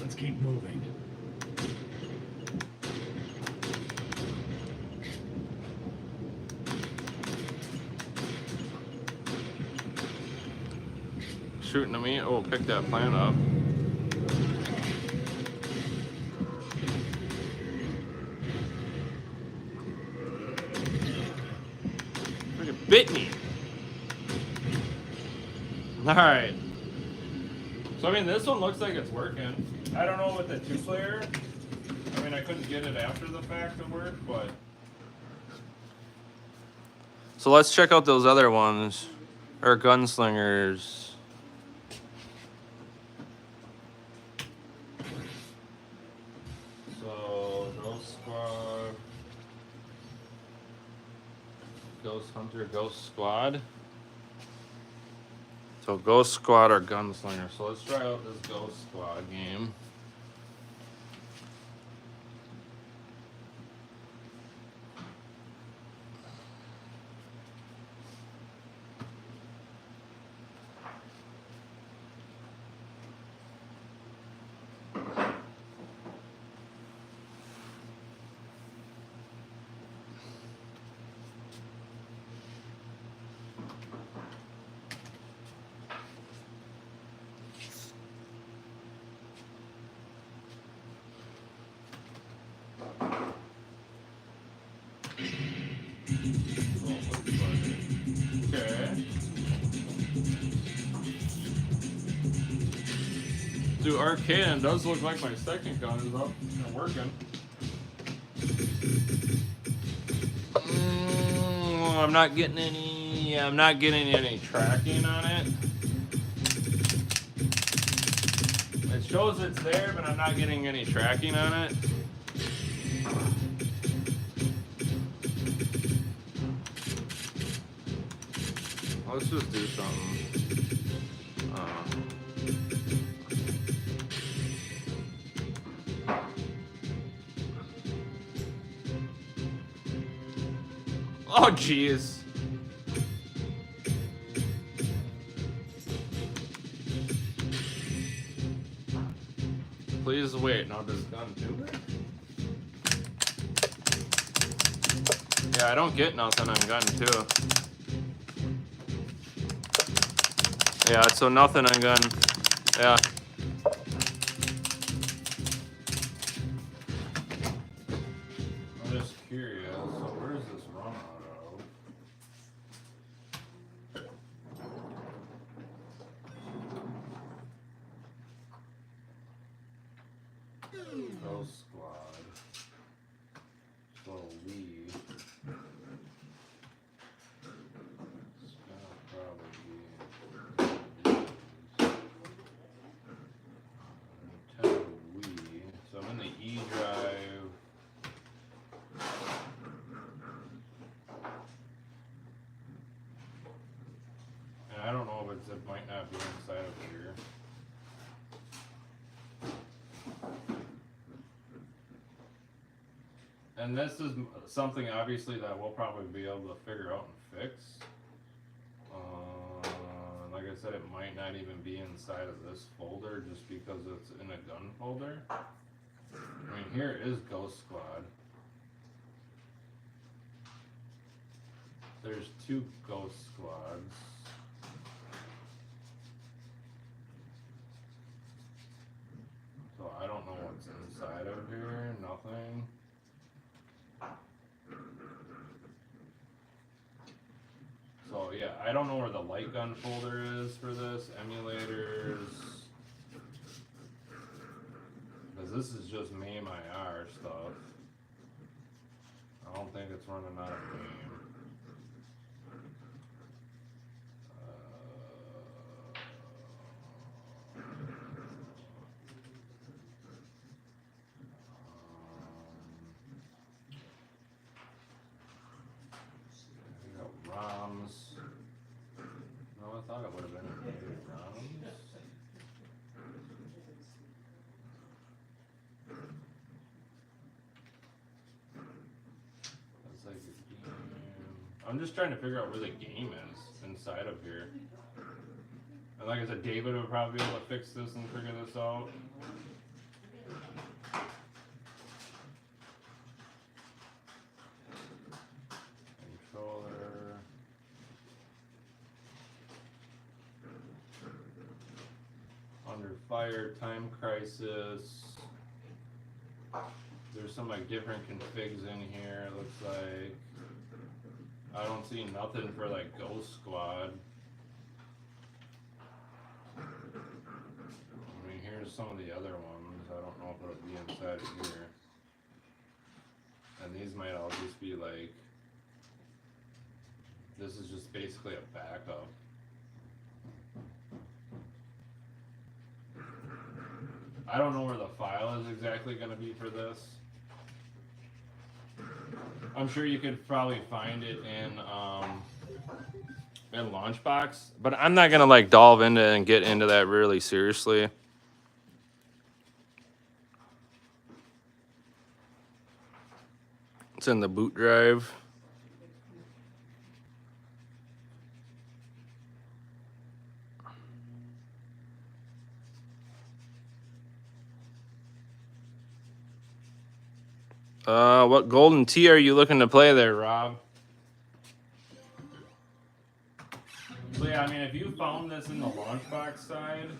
Let's keep moving. Shooting at me. Oh, pick that plant up. Freaking bit me. Alright. So, I mean, this one looks like it's working. I don't know with the 2-player. I mean, I couldn't get it after the fact to work, but... So let's check out those other ones. Or gunslingers. So, Ghost Squad. Ghost Hunter, Ghost Squad. So Ghost Squad or Gunslinger. So let's try out this Ghost Squad game. Okay. Dude, Arcane does look like my second gun is up and working. I'm not getting any tracking on it. It shows it's there, but I'm not getting any tracking on it. Let's just do something. Oh, jeez. Please wait. Now this gun do it? Yeah, I don't get nothing on gun 2. Yeah, so nothing on gun. Yeah. I'm just curious. So where does this run out of? Ghost Squad. So we. It's gonna probably be. Nintendo Wii. So I'm in the E drive. And I don't know if it might not be inside of here. And this is something obviously that we'll probably be able to figure out and fix. Like I said, it might not even be inside of this folder just because it's in a gun folder. I mean, here is Ghost Squad. There's 2 Ghost Squads. So I don't know what's inside of here. Nothing. So yeah, I don't know where the light gun folder is for this. Emulators. this is just Mame IR stuff. I don't think it's running out of Mame. ROMs. No, I thought it would have been ROMs. That's like a game. I'm just trying to figure out where the game is inside of here. And like I said, David would probably be able to fix this and figure this out. Controller. Under Fire, Time Crisis. There's some like different configs in here, it looks like. I don't see nothing for like Ghost Squad. I mean, here's some of the other ones. I don't know if it'll be inside of here. And these might all just be like, this is just basically a backup. I don't know where the file is exactly going to be for this. I'm sure you could probably find it in Launchbox, but I'm not going to like delve into and get into that really seriously. It's in the boot drive. What golden tea are you looking to play there, Rob? So yeah, I mean, if you found this in the Launchbox side,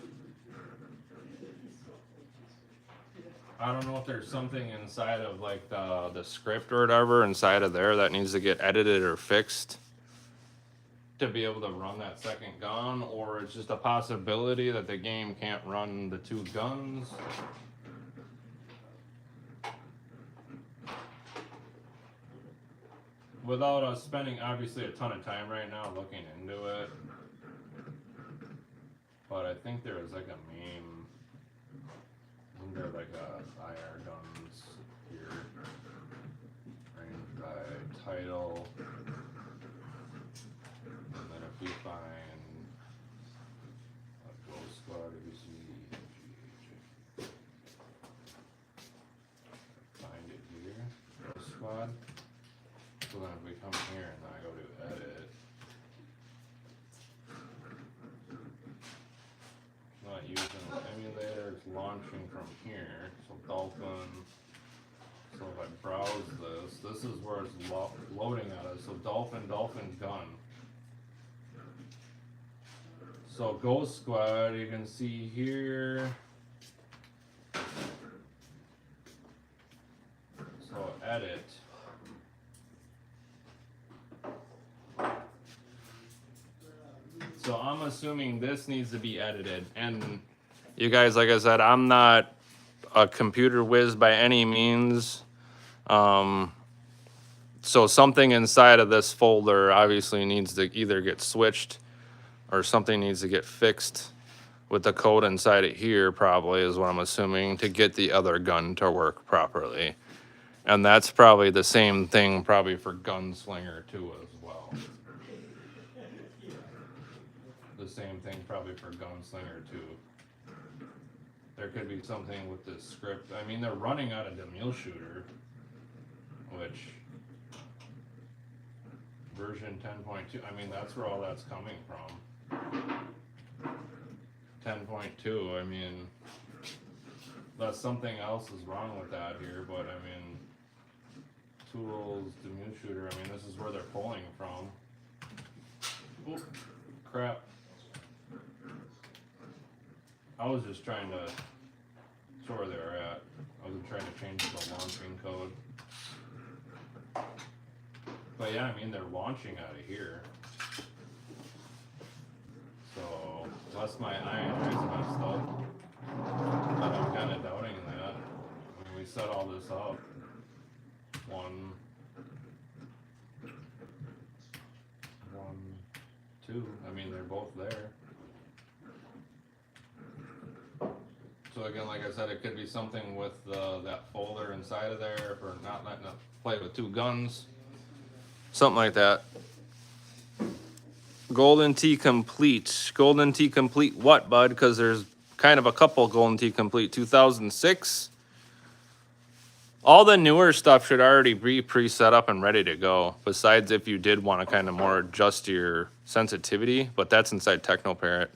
I don't know if there's something inside of like the script or whatever inside of there that needs to get edited or fixed to be able to run that second gun, or it's just a possibility that the game can't run the two guns. Without us spending obviously a ton of time right now looking into it. But I think there was like a meme. Isn't there like a IR guns here? Ranged by title. And then if we find a Ghost Squad, ABC, find it here. Ghost Squad. So then if we come here and then I go to edit, it's not using an emulator, it's launching from here. So Dolphin, so if I browse this is where it's loading out of. So Dolphin gun. So Ghost Squad, you can see here. So edit. So I'm assuming this needs to be edited. And you guys, like I said, I'm not a computer whiz by any means. So something inside of this folder obviously needs to either get switched or something needs to get fixed with the code inside it here, probably is what I'm assuming, to get the other gun to work properly. And that's probably the same thing probably for Gunslinger too as well. The same thing probably for Gunslinger too. There could be something with this script. I mean, they're running out of DemulShooter, which version 10.2, I mean, that's where all that's coming from. 10.2, I mean, that's something else is wrong with that here, but I mean, tools, DemulShooter, I mean, this is where they're pulling from. Oh, crap. I was just trying to show where they're at. I wasn't trying to change the launching code. But yeah, I mean, they're launching out of here. So, unless my INI is messed up, but I'm kind of doubting that. we set all this up. 1, 2. I mean, they're both there. So again, like I said, it could be something with that folder inside of there for not letting it play with 2 guns. Something like that. Golden Tee Complete. Golden Tee Complete what, bud? Because there's kind of a couple Golden Tee Complete. 2006. All the newer stuff should already be pre-set up and ready to go. Besides if you did want to kind of more adjust your sensitivity. But that's inside TechnoParrot.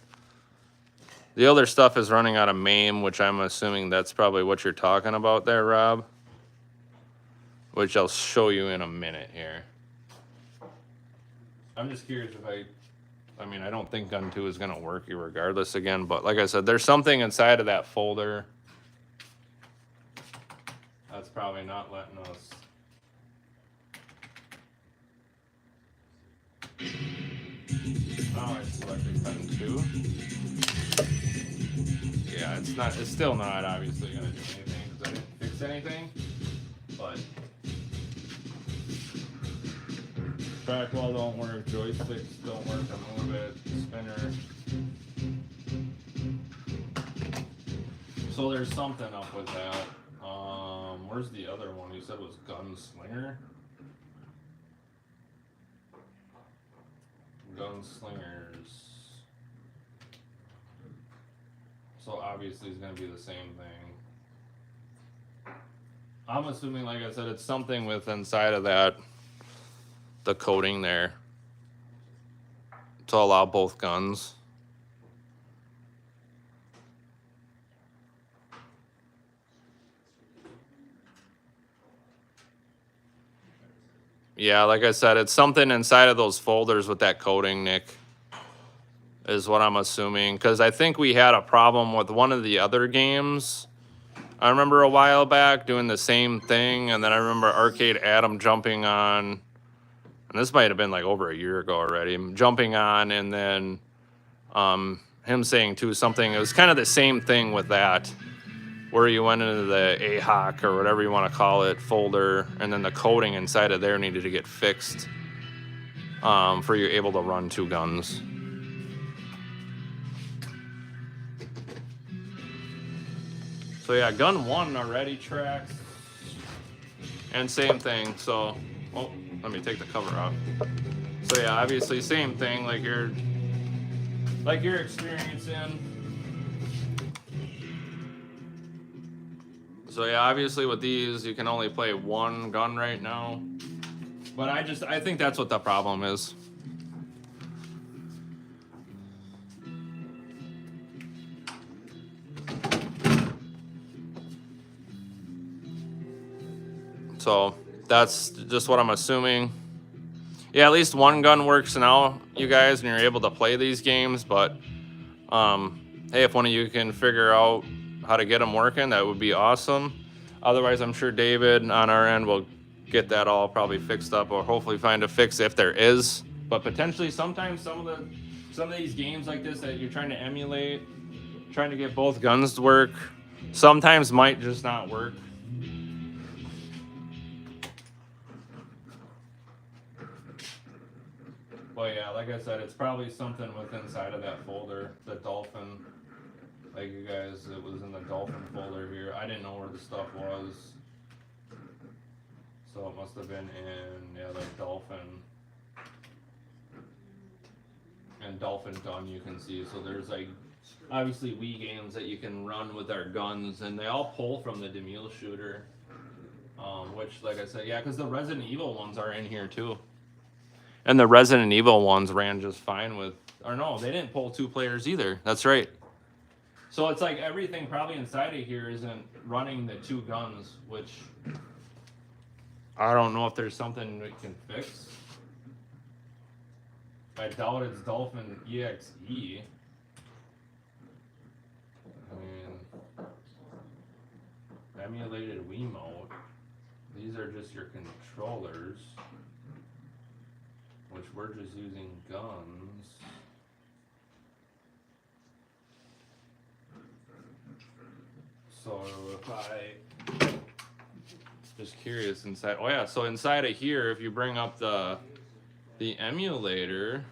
The other stuff is running out of Mame, which I'm assuming that's probably what you're talking about there, Rob. Which I'll show you in a minute here. I'm just curious if I mean, I don't think Gun 2 is going to work regardless again, but like I said, there's something inside of that folder that's probably not letting us. Oh, I selected Gun 2. Yeah, it's still not obviously going to do anything because I didn't fix anything, but track wall don't work, joysticks don't work, I move it, spinner. So there's something up with that. Where's the other one? You said it was Gunslinger? Gunslingers. So obviously it's going to be the same thing. I'm assuming, like I said, it's something with inside of that, the coding there, to allow both guns. Yeah, like I said, it's something inside of those folders with that coding, Nick, is what I'm assuming. Because I think we had a problem with one of the other games. I remember a while back doing the same thing, and then I remember Arcade Adam jumping on, and this might have been like over a year ago already, jumping on, and then him saying too something. It was kind of the same thing with that, where you went into the AHOC or whatever you want to call it folder, and then the coding inside of there needed to get fixed for you able to run 2 guns. So yeah, gun 1 already tracks, and same thing. So, well, let me take the cover off. So yeah, obviously same thing, like you're experiencing. So yeah, obviously with these, you can only play 1 gun right now. But I think that's what the problem is. So that's just what I'm assuming. Yeah, at least 1 gun works now, you guys, and you're able to play these games. But hey, if one of you can figure out how to get them working, that would be awesome. Otherwise, I'm sure David on our end will get that all probably fixed up, or hopefully find a fix if there is. But potentially sometimes some of these games like this that you're trying to emulate, trying to get both guns to work, sometimes might just not work. But yeah, like I said, it's probably something with inside of that folder, the Dolphin. Like you guys, it was in the Dolphin folder here. I didn't know where the stuff was. So it must have been in, yeah, like Dolphin. And Dolphin Gun you can see. So there's like, obviously Wii games that you can run with our guns, and they all pull from the DemulShooter. Which, like I said, yeah, because the Resident Evil ones are in here too. And the Resident Evil ones ran just fine with, or no, they didn't pull 2 players either. That's right. So it's like everything probably inside of here isn't running the 2 guns, which I don't know if there's something we can fix. I doubt it's Dolphin EXE. I mean, emulated Wiimote. These are just your controllers, which we're just using guns. So if I Just curious inside. Oh yeah, so inside of here, if you bring up the emulator,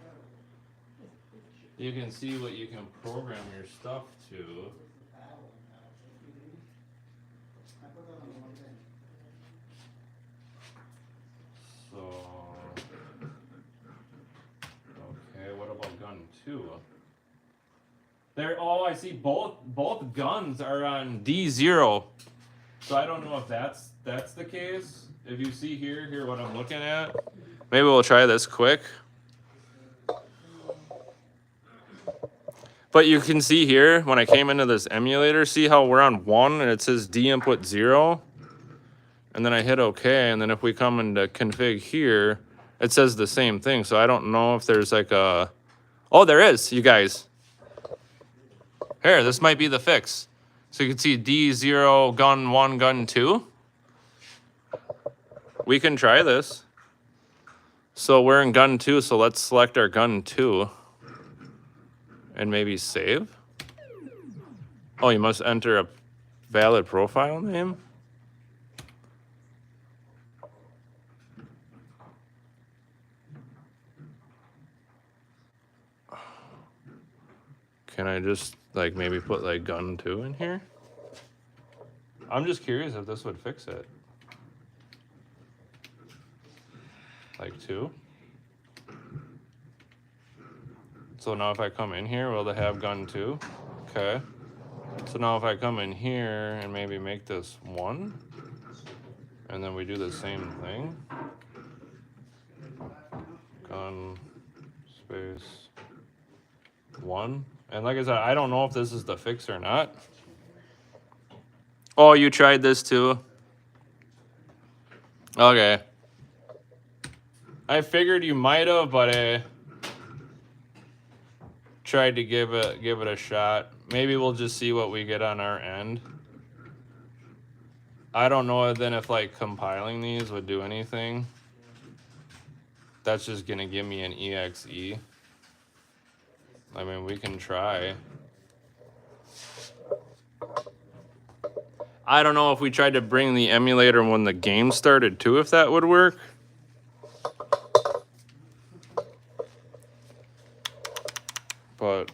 you can see what you can program your stuff to. So, okay, what about gun 2? There, oh, I see both guns are on D0. So I don't know if that's the case. If you see here what I'm looking at, maybe we'll try this quick. But you can see here when I came into this emulator, see how we're on 1 and it says D input 0, and then I hit OK, and then if we come into config here, it says the same thing. So I don't know if there's like a, oh, there is, you guys. Here, this might be the fix. So you can see D0, gun 1, gun 2. We can try this. So we're in gun 2, so let's select our gun 2. And maybe save. Oh, you must enter a valid profile name? Can I just like maybe put like gun 2 in here? I'm just curious if this would fix it. Like 2. So now if I come in here, will they have gun 2? Okay. So now if I come in here and maybe make this 1, and then we do the same thing. Gun space 1. And like I said, I don't know if this is the fix or not. Oh, you tried this too? Okay. I figured you might have, but tried to give it a shot. Maybe we'll just see what we get on our end. I don't know then if like compiling these would do anything. That's just gonna give me an exe. I mean, we can try. I don't know if we tried to bring the emulator when the game started too, if that would work. But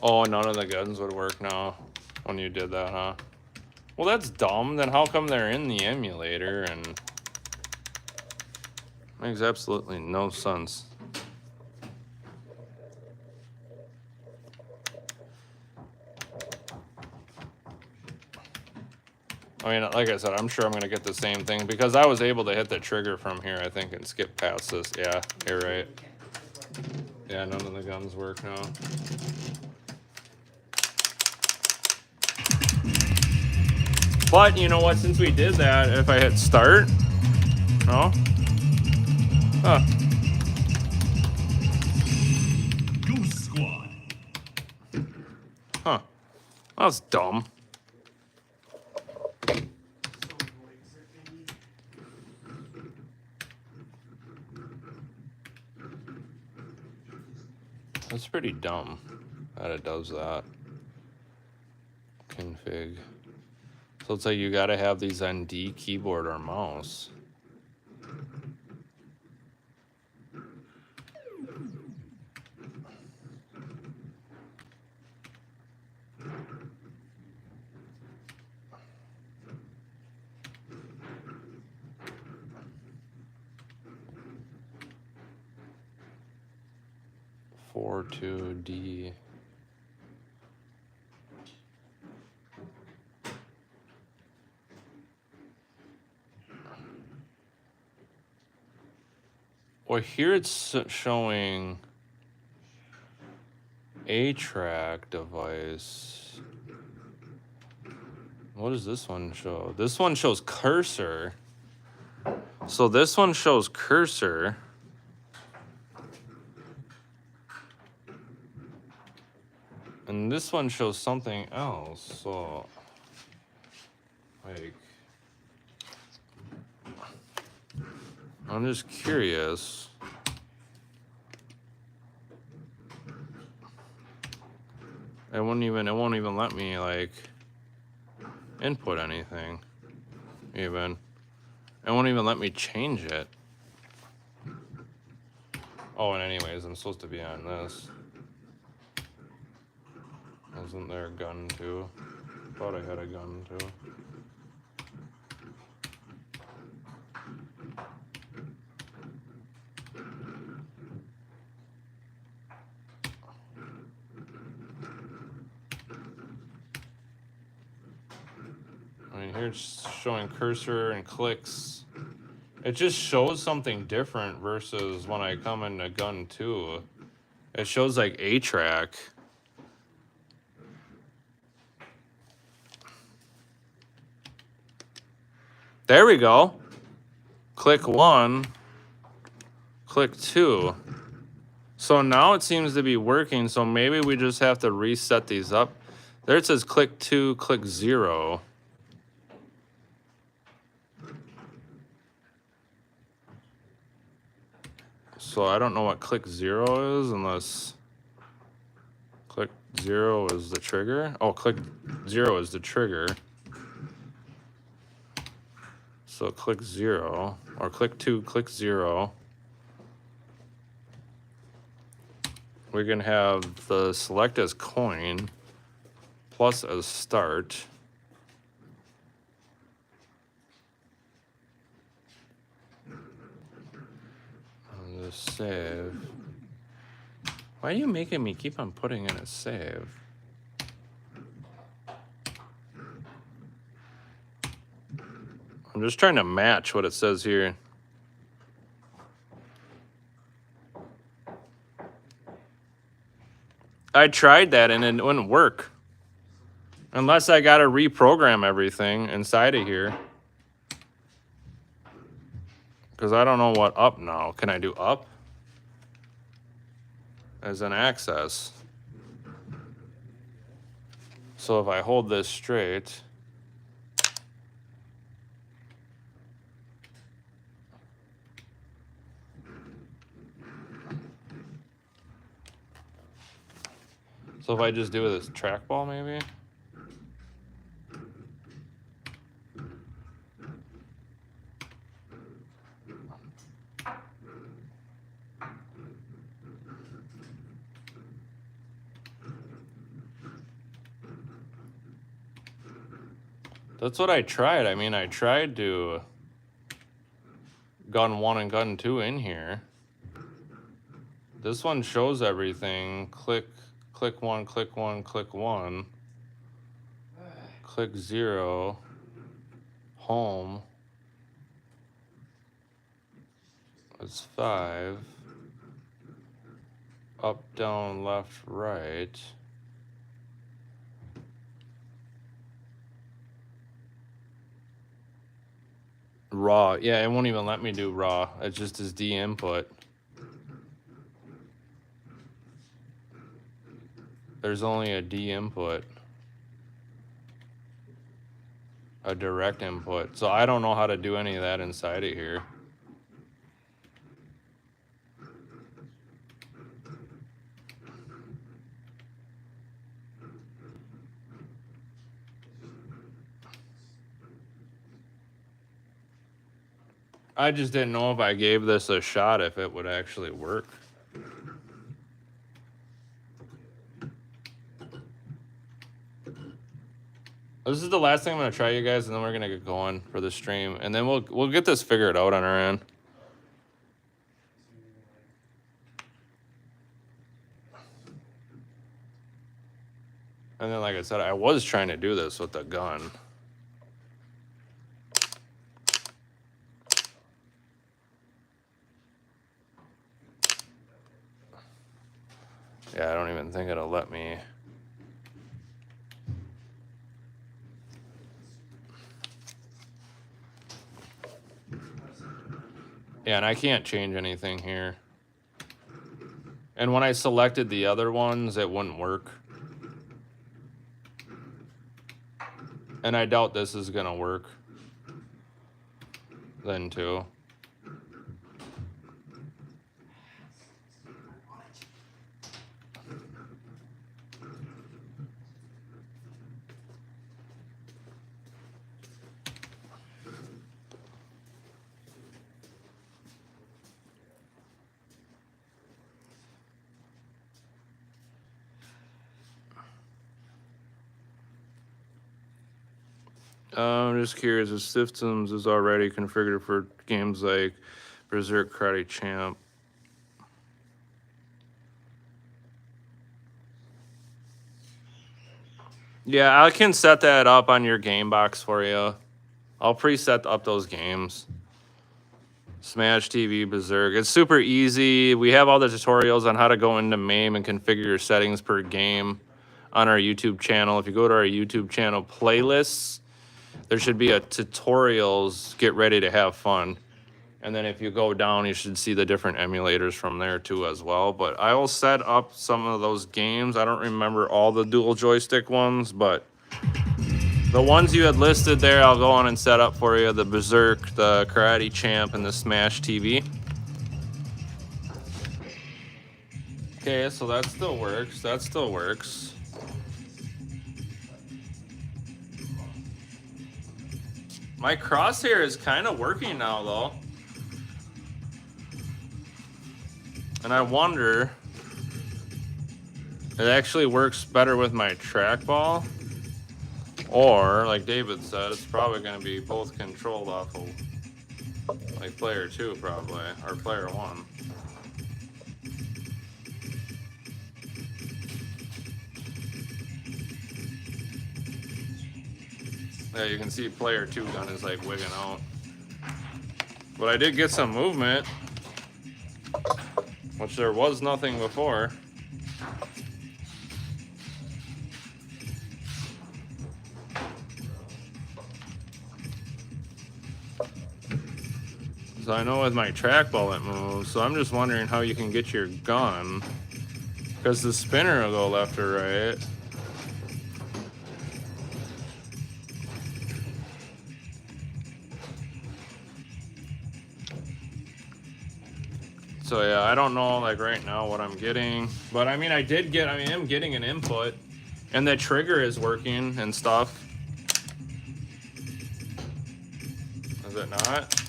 oh, none of the guns would work now when you did that, huh? Well, that's dumb. Then how come they're in the emulator? And makes absolutely no sense. I mean, like I said, I'm sure I'm going to get the same thing because I was able to hit the trigger from here, I think, and skip past this. Yeah, you're right. Yeah, none of the guns work now. But you know what? Since we did that, if I hit start, no? Huh. Goose Squad. Huh. That was dumb. That's pretty dumb that it does that. Config. So it's like you gotta have these on D keyboard or mouse. Four to D. Well, here it's showing a track device. What does this one show? This one shows cursor. So this one shows cursor. And this one shows something else. So, like, I'm just curious. It won't even let me like input anything. Even. It won't even let me change it. Oh, and anyways, I'm supposed to be on this. Isn't there a gun too? Thought I had a gun too. I mean, here it's showing cursor and clicks. It just shows something different versus when I come into gun 2. It shows like A track. There we go. Click 1, click 2. So now it seems to be working, so maybe we just have to reset these up. There it says click 2, click 0. So I don't know what click 0 is unless click 0 is the trigger. Oh, click 0 is the trigger. So click 0 or click 2, click 0. We can have the select as coin plus as start. And the save. Why are you making me keep on putting in a save? I'm just trying to match what it says here. I tried that and it wouldn't work. Unless I got to reprogram everything inside of here. Because I don't know what up now. Can I do up? As an access. So if I hold this straight. So if I just do this trackball maybe? That's what I tried. I mean, I tried to gun 1 and gun 2 in here. This one shows everything. Click 1, click 1, click 1. Click 0. Home. It's 5. Up, down, left, right. Raw. Yeah, it won't even let me do raw. It's just as D input. There's only a D input. A direct input. So I don't know how to do any of that inside of here. I just didn't know if I gave this a shot if it would actually work. This is the last thing I'm gonna try, you guys, and then we're gonna get going for the stream, and then we'll get this figured out on our end. And then, like I said, I was trying to do this with the gun. Yeah, I don't even think it'll let me. Yeah, and I can't change anything here. And when I selected the other ones, it wouldn't work. And I doubt this is gonna work then too. I'm just curious if systems is already configured for games like Berserk, Karate Champ. Yeah, I can set that up on your game box for you. I'll preset up those games. Smash TV, Berserk. It's super easy. We have all the tutorials on how to go into Mame and configure your settings per game on our YouTube channel. If you go to our YouTube channel playlists, there should be a tutorials, get ready to have fun. And then if you go down, you should see the different emulators from there too as well. But I will set up some of those games. I don't remember all the dual joystick ones, but the ones you had listed there, I'll go on and set up for you. The Berserk, the Karate Champ, and the Smash TV. Okay, so that still works. That still works. My crosshair is kind of working now, though. And I wonder, it actually works better with my trackball, or like David said, it's probably going to be both controlled off of like player 2 probably, or player 1. Yeah, you can see player 2 gun is like wigging out. But I did get some movement, which there was nothing before. So I know with my trackball it moves, so I'm just wondering how you can get your gun, because the spinner will go left or right. So yeah, I don't know like right now what I'm getting, but I mean I am getting an input, and the trigger is working and stuff. Is it not?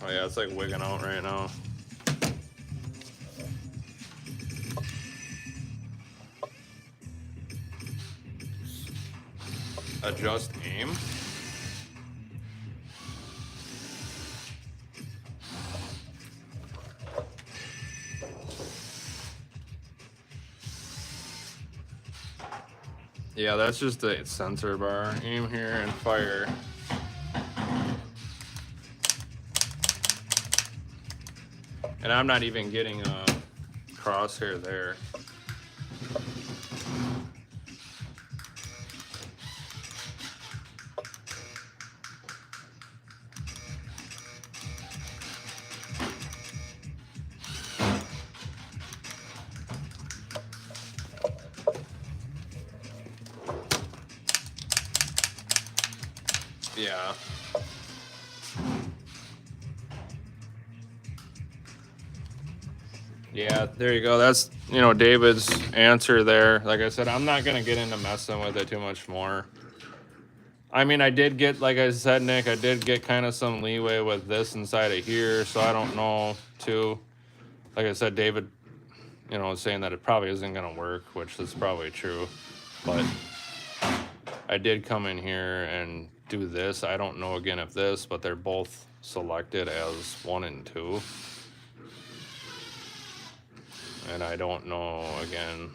Oh yeah, it's like wigging out right now. Adjust aim. Yeah, that's just the sensor bar. Aim here and fire. And I'm not even getting a crosshair there. Yeah. Yeah, there you go. That's, you know, David's answer there. Like I said, I'm not going to get into messing with it too much more. I mean, I did get, like I said, Nick, I did get kind of some leeway with this inside of here, so I don't know, too. Like I said, David, you know, was saying that it probably isn't going to work, which is probably true. But I did come in here and do this. I don't know, again, if this, but they're both selected as 1 and 2. And I don't know, again,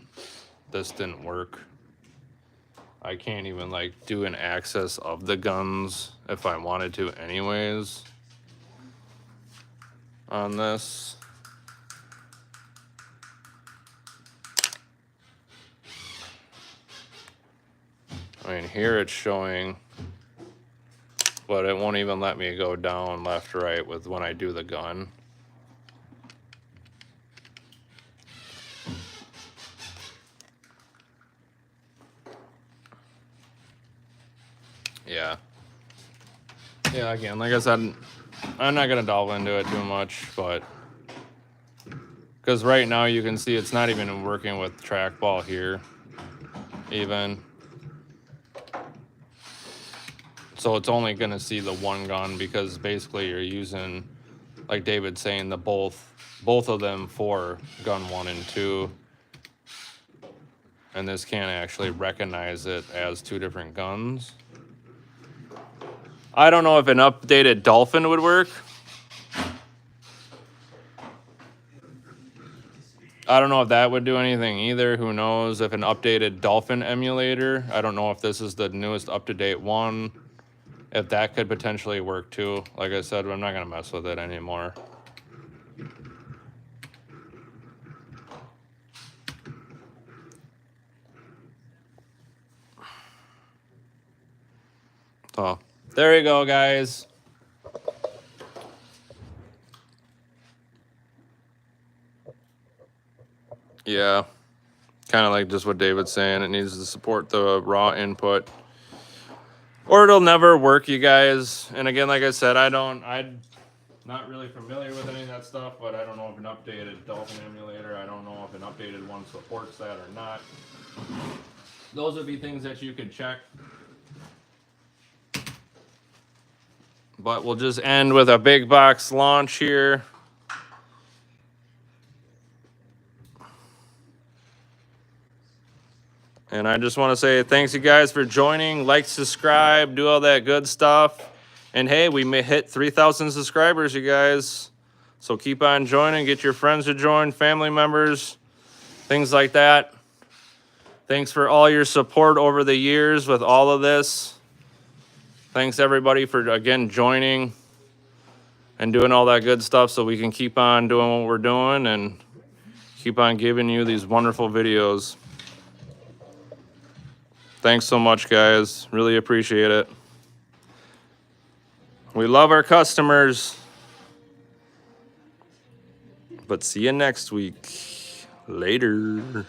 this didn't work. I can't even like do an access of the guns if I wanted to anyways on this. I mean, here it's showing, but it won't even let me go down left, right with when I do the gun. Yeah. Yeah, again, like I said, I'm not going to delve into it too much, but because right now you can see it's not even working with trackball here, even. So it's only going to see the one gun because basically you're using, like David's saying, the both of them for gun 1 and 2. and this can't actually recognize it as two different guns. I don't know if an updated Dolphin would work. I don't know if that would do anything either. Who knows? If an updated Dolphin emulator, I don't know if this is the newest up-to-date one, if that could potentially work too. Like I said, I'm not going to mess with it anymore. So, there you go, guys. Yeah, kind of like just what David's saying. It needs to support the raw input, or it'll never work, you guys. And again, like I said, I'm not really familiar with any of that stuff, but I don't know if an updated Dolphin emulator, I don't know if an updated one supports that or not. Those would be things that you could check. But we'll just end with a big box launch here. And I just want to say thanks you guys for joining. Like, subscribe, do all that good stuff. And hey, we may hit 3,000 subscribers, you guys. So keep on joining. Get your friends to join, family members, things like that. Thanks for all your support over the years with all of this. Thanks everybody for, again, joining and doing all that good stuff so we can keep on doing what we're doing and keep on giving you these wonderful videos. Thanks so much, guys. Really appreciate it. We love our customers. But see you next week. Later.